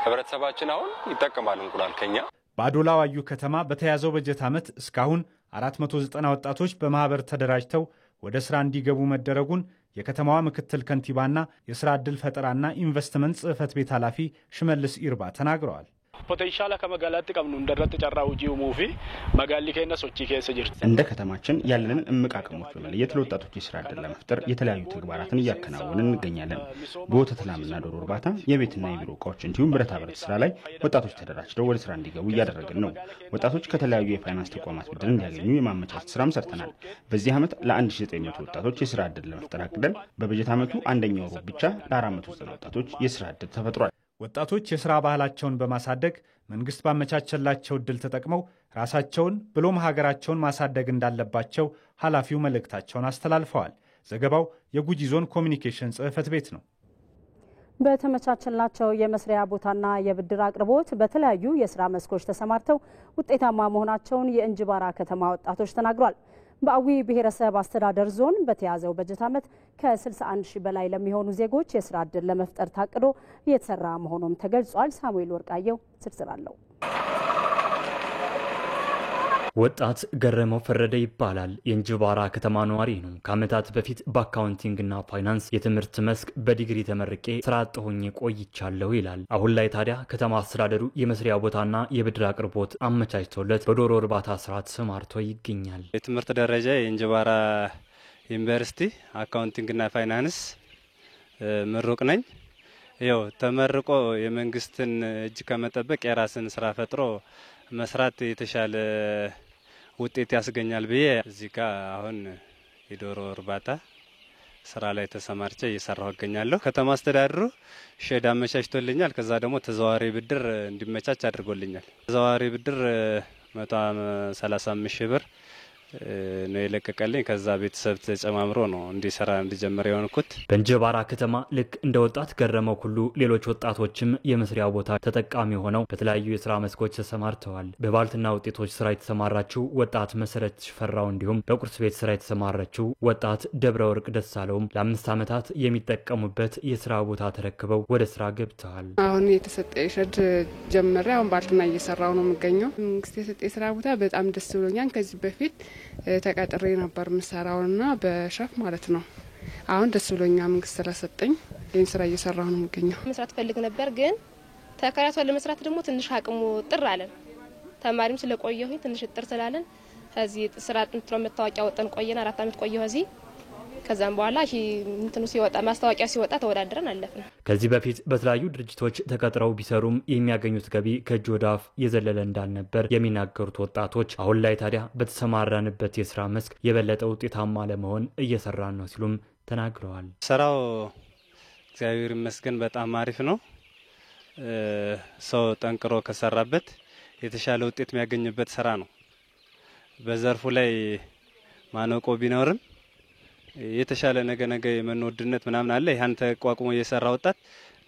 ህብረተሰባችን አሁን ይጠቀማል እንቁላል ከኛ። በአዶላ ዋዩ ከተማ በተያዘው በጀት ዓመት እስካሁን 490 ወጣቶች በማህበር ተደራጅተው ወደ ስራ እንዲገቡ መደረጉን የከተማዋ ምክትል ከንቲባና የስራ ዕድል ፈጠራና ኢንቨስትመንት ጽህፈት ቤት ኃላፊ ሽመልስ ኢርባ ተናግረዋል። ፖቴንሻል ከመጋላት ቀምኑ እንደረተ ጨራው ጂው ሙፊ መጋሊ ከነ ሶቺ ከሰ ጅርት እንደ ከተማችን ያለንን እምቅ አቅሞች በመለየት ለወጣቶች የስራ ዕድል ለመፍጠር የተለያዩ ተግባራትን እያከናወንን እንገኛለን። በወተት ላምና ዶሮ እርባታ፣ የቤትና የቢሮ ዕቃዎች እንዲሁም ብረታ ብረት ስራ ላይ ወጣቶች ተደራጅተው ወደ ስራ እንዲገቡ እያደረግን ነው። ወጣቶች ከተለያዩ የፋይናንስ ተቋማት ብድር እንዲያገኙ የማመቻቸት ስራም ሰርተናል። በዚህ ዓመት ለ1900 ወጣቶች የስራ ዕድል ለመፍጠር አቅደን በበጀት ዓመቱ አንደኛው ሩብ ብቻ ለ490 ወጣቶች የስራ ዕድል ተፈጥሯል። ወጣቶች የሥራ ባህላቸውን በማሳደግ መንግሥት ባመቻቸላቸው ዕድል ተጠቅመው ራሳቸውን ብሎም ሀገራቸውን ማሳደግ እንዳለባቸው ኃላፊው መልእክታቸውን አስተላልፈዋል። ዘገባው የጉጂ ዞን ኮሚኒኬሽን ጽሕፈት ቤት ነው። በተመቻቸላቸው የመስሪያ ቦታና የብድር አቅርቦት በተለያዩ የሥራ መስኮች ተሰማርተው ውጤታማ መሆናቸውን የእንጅባራ ከተማ ወጣቶች ተናግሯል። በአዊ ብሔረሰብ አስተዳደር ዞን በተያዘው በጀት ዓመት ከ61 ሺህ በላይ ለሚሆኑ ዜጎች የስራ ዕድል ለመፍጠር ታቅዶ እየተሰራ መሆኑም ተገልጿል። ሳሙኤል ወርቃየው ዝርዝር አለው። ወጣት ገረመው ፈረደ ይባላል። የእንጅባራ ከተማ ነዋሪ ነው። ከዓመታት በፊት በአካውንቲንግና ፋይናንስ የትምህርት መስክ በዲግሪ ተመርቄ ስራ አጥ ሆኜ ቆይቻለሁ ይላል። አሁን ላይ ታዲያ ከተማ አስተዳደሩ የመስሪያ ቦታና የብድር አቅርቦት አመቻችቶለት በዶሮ እርባታ ስራ ተሰማርቶ ይገኛል። የትምህርት ደረጃ የእንጅባራ ዩኒቨርሲቲ አካውንቲንግና ፋይናንስ ምሩቅ ነኝ። ያው ተመርቆ የመንግስትን እጅ ከመጠበቅ የራስን ስራ ፈጥሮ መስራት የተሻለ ውጤት ያስገኛል ብዬ እዚህ ጋር አሁን የዶሮ እርባታ ስራ ላይ ተሰማርቼ እየሰራሁ እገኛለሁ። ከተማ አስተዳደሩ ሼድ አመቻችቶልኛል። ከዛ ደግሞ ተዘዋዋሪ ብድር እንዲመቻች አድርጎልኛል። ተዘዋዋሪ ብድር 135 ሺህ ብር ነው የለቀቀልኝ። ከዛ ቤተሰብ ተጨማምሮ ነው እንዲሰራ እንዲጀምር የሆንኩት። በእንጅባራ ከተማ ልክ እንደ ወጣት ገረመው ሁሉ ሌሎች ወጣቶችም የመስሪያ ቦታ ተጠቃሚ ሆነው በተለያዩ የስራ መስኮች ተሰማርተዋል። በባልትና ውጤቶች ስራ የተሰማራችው ወጣት መሰረት ሽፈራው እንዲሁም በቁርስ ቤት ስራ የተሰማራችው ወጣት ደብረ ወርቅ ደሳለውም ለ5 ዓመታት የሚጠቀሙበት የስራ ቦታ ተረክበው ወደ ስራ ገብተዋል። አሁን የተሰጠ ሸድ ጀምሬ አሁን ባልትና እየሰራው ነው የምገኘው። መንግስት የሰጠ የስራ ቦታ በጣም ደስ ብሎኛል። ከዚህ በፊት ተቀጥሬ ነበር ምሰራውና በሸፍ ማለት ነው። አሁን ደስ ብሎኛል መንግስት ስለሰጠኝ ይሄን ስራ እየሰራሁ ነው የምገኘው። መስራት ፈልግ ነበር ግን ተከራይቶ ለመስራት ደግሞ ትንሽ አቅሙ ጥር አለን። ተማሪም ስለቆየሁኝ ትንሽ ጥር ስላለን ከዚህ ስራ ጥንትሮ መታወቂያ ወጣን ቆየና 4 ዓመት ቆየሁ እዚህ። ከዛም በኋላ ይሄ እንትኑ ሲወጣ ማስታወቂያ ሲወጣ ተወዳድረን አለፍን። ከዚህ በፊት በተለያዩ ድርጅቶች ተቀጥረው ቢሰሩም የሚያገኙት ገቢ ከእጅ ወደ አፍ የዘለለ እንዳልነበር የሚናገሩት ወጣቶች አሁን ላይ ታዲያ በተሰማራንበት የስራ መስክ የበለጠ ውጤታማ ለመሆን እየሰራን ነው ሲሉም ተናግረዋል። ስራው እግዚአብሔር ይመስገን በጣም አሪፍ ነው። ሰው ጠንክሮ ከሰራበት የተሻለ ውጤት የሚያገኝበት ስራ ነው። በዘርፉ ላይ ማነቆ ቢኖርም የተሻለ ነገ የመኖ ውድነት ምናምን አለ። ያን ተቋቁሞ የሰራ ወጣት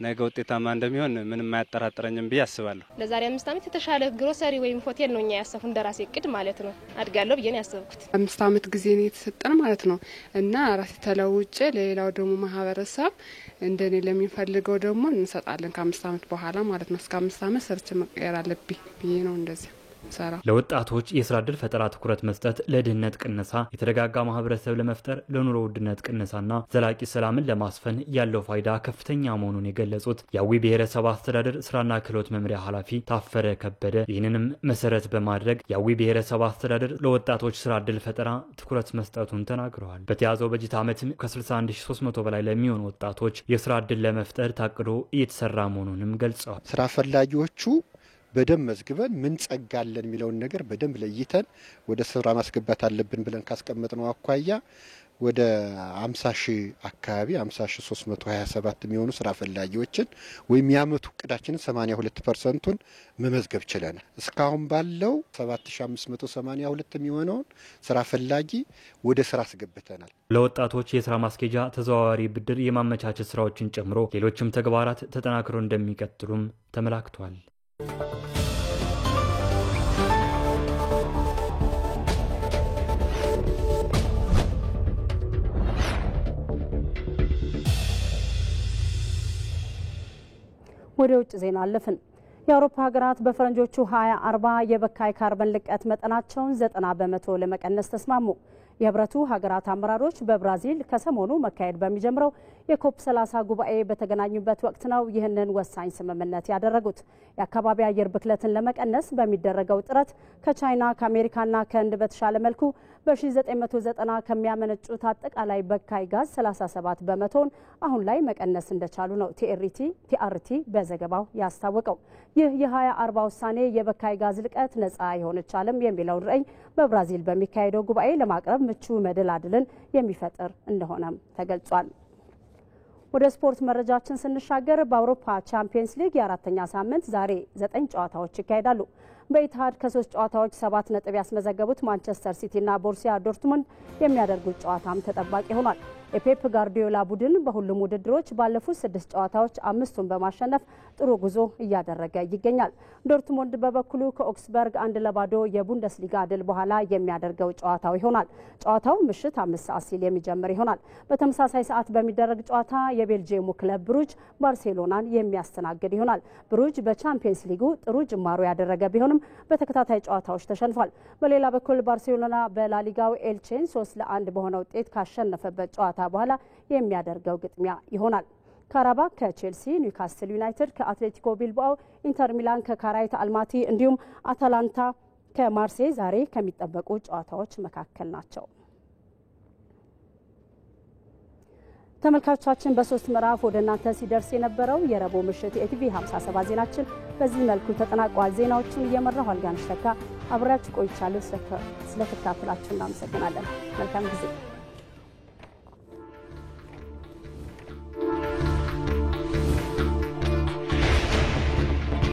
ነገ ውጤታማ እንደሚሆን ምንም አያጠራጥረኝም ብዬ አስባለሁ። ለዛሬ 5 ዓመት የተሻለ ግሮሰሪ ወይም ሆቴል ነው ያሰፉን እንደራሴ እቅድ ማለት ነው። አድጋለሁ ብዬ ነው ያሰብኩት። 5 ዓመት ጊዜ ነው የተሰጠን ማለት ነው እና ራሴ ተለውጬ ለሌላው ደግሞ ማህበረሰብ እንደኔ ለሚፈልገው ደግሞ እንሰጣለን ከ5 ዓመት በኋላ ማለት ነው። እስከ 5 ዓመት ሰርቼ መቀየር አለብኝ ብዬ ነው እንደዚህ ሰራ። ለወጣቶች የስራ ዕድል ፈጠራ ትኩረት መስጠት ለድህነት ቅነሳ፣ የተረጋጋ ማህበረሰብ ለመፍጠር፣ ለኑሮ ውድነት ቅነሳና ዘላቂ ሰላምን ለማስፈን ያለው ፋይዳ ከፍተኛ መሆኑን የገለጹት የአዊ ብሔረሰብ አስተዳደር ስራና ክህሎት መምሪያ ኃላፊ ታፈረ ከበደ ይህንንም መሰረት በማድረግ የአዊ ብሔረሰብ አስተዳደር ለወጣቶች ስራ ዕድል ፈጠራ ትኩረት መስጠቱን ተናግረዋል። በተያዘው በጀት ዓመትም ከ61300 በላይ ለሚሆኑ ወጣቶች የስራ ዕድል ለመፍጠር ታቅዶ እየተሰራ መሆኑንም ገልጸዋል። ስራ ፈላጊዎቹ በደም መዝግበን ምን ጸጋለን የሚለውን ነገር በደንብ ለይተን ወደ ስራ ማስገባት አለብን ብለን ካስቀመጥነው አኳያ ወደ 50 ሺህ አካባቢ 50327 የሚሆኑ ስራ ፈላጊዎችን ወይም የዓመቱ እቅዳችንን 82%ን መመዝገብ ችለናል። እስካሁን ባለው 7582 የሚሆነውን ስራ ፈላጊ ወደ ስራ አስገብተናል። ለወጣቶች የስራ ማስኬጃ ተዘዋዋሪ ብድር የማመቻቸት ስራዎችን ጨምሮ ሌሎችም ተግባራት ተጠናክረው እንደሚቀጥሉም ተመላክቷል። ወደ ውጭ ዜና አለፍን። የአውሮፓ ሀገራት በፈረንጆቹ 2040 የበካይ ካርበን ልቀት መጠናቸውን 90% ለመቀነስ ተስማሙ። የህብረቱ ሀገራት አመራሮች በብራዚል ከሰሞኑ መካሄድ በሚጀምረው የኮፕ 30 ጉባኤ በተገናኙበት ወቅት ነው ይህንን ወሳኝ ስምምነት ያደረጉት። የአካባቢ አየር ብክለትን ለመቀነስ በሚደረገው ጥረት ከቻይና ከአሜሪካና ከህንድ በተሻለ መልኩ በ1990 ከሚያመነጩት አጠቃላይ በካይ ጋዝ 37% አሁን ላይ መቀነስ እንደቻሉ ነው ቲአርቲ በዘገባው ያስታወቀው። ይህ የ2040 ውሳኔ የበካይ ጋዝ ልቀት ነፃ የሆነች ዓለም የሚለውን ራዕይ በብራዚል በሚካሄደው ጉባኤ ለማቅረብ ምቹ መደላድልን የሚፈጥር እንደሆነም ተገልጿል። ወደ ስፖርት መረጃችን ስንሻገር በአውሮፓ ቻምፒየንስ ሊግ የአራተኛ ሳምንት ዛሬ 9 ጨዋታዎች ይካሄዳሉ። በኢትሃድ ከ3 ጨዋታዎች 7 ነጥብ ያስመዘገቡት ማንቸስተር ሲቲና ቦሩሲያ ዶርትሙንድ የሚያደርጉት ጨዋታም ተጠባቂ ሆኗል። የፔፕ ጋርዲዮላ ቡድን በሁሉም ውድድሮች ባለፉት 6 ጨዋታዎች 5ቱን በማሸነፍ ጥሩ ጉዞ እያደረገ ይገኛል። ዶርትሙንድ በበኩሉ ከኦክስበርግ 1-0 የቡንደስሊጋ ድል በኋላ የሚያደርገው ጨዋታው ይሆናል። ጨዋታው ምሽት 5 ሰዓት ሲል የሚጀምር ይሆናል። በተመሳሳይ ሰዓት በሚደረግ ጨዋታ የቤልጂየሙ ክለብ ብሩጅ ባርሴሎናን የሚያስተናግድ ይሆናል። ብሩጅ በቻምፒየንስ ሊጉ ጥሩ ጅማሮ ያደረገ ቢሆንም በተከታታይ ጨዋታዎች ተሸንፏል። በሌላ በኩል ባርሴሎና በላሊጋው ኤልቼን 3-1 በሆነ ውጤት ካሸነፈበት ጨዋታ በኋላ የሚያደርገው ግጥሚያ ይሆናል። ካራባክ ከቼልሲ፣ ኒውካስትል ዩናይትድ ከአትሌቲኮ ቢልባኦ፣ ኢንተር ሚላን ከካራይት አልማቲ እንዲሁም አታላንታ ከማርሴይ ዛሬ ከሚጠበቁ ጨዋታዎች መካከል ናቸው። ተመልካቾቻችን በ3 ምዕራፍ ወደ እናንተ ሲደርስ የነበረው የረቡዕ ምሽት የኢቲቪ 57 ዜናችን በዚህ መልኩ ተጠናቋል። ዜናዎቹን እየመራሁ አልጋነሽ ተካ አብሬያችሁ ቆይቻለሁ። ስለተከታተላችሁ እናመሰግናለን። መልካም ጊዜ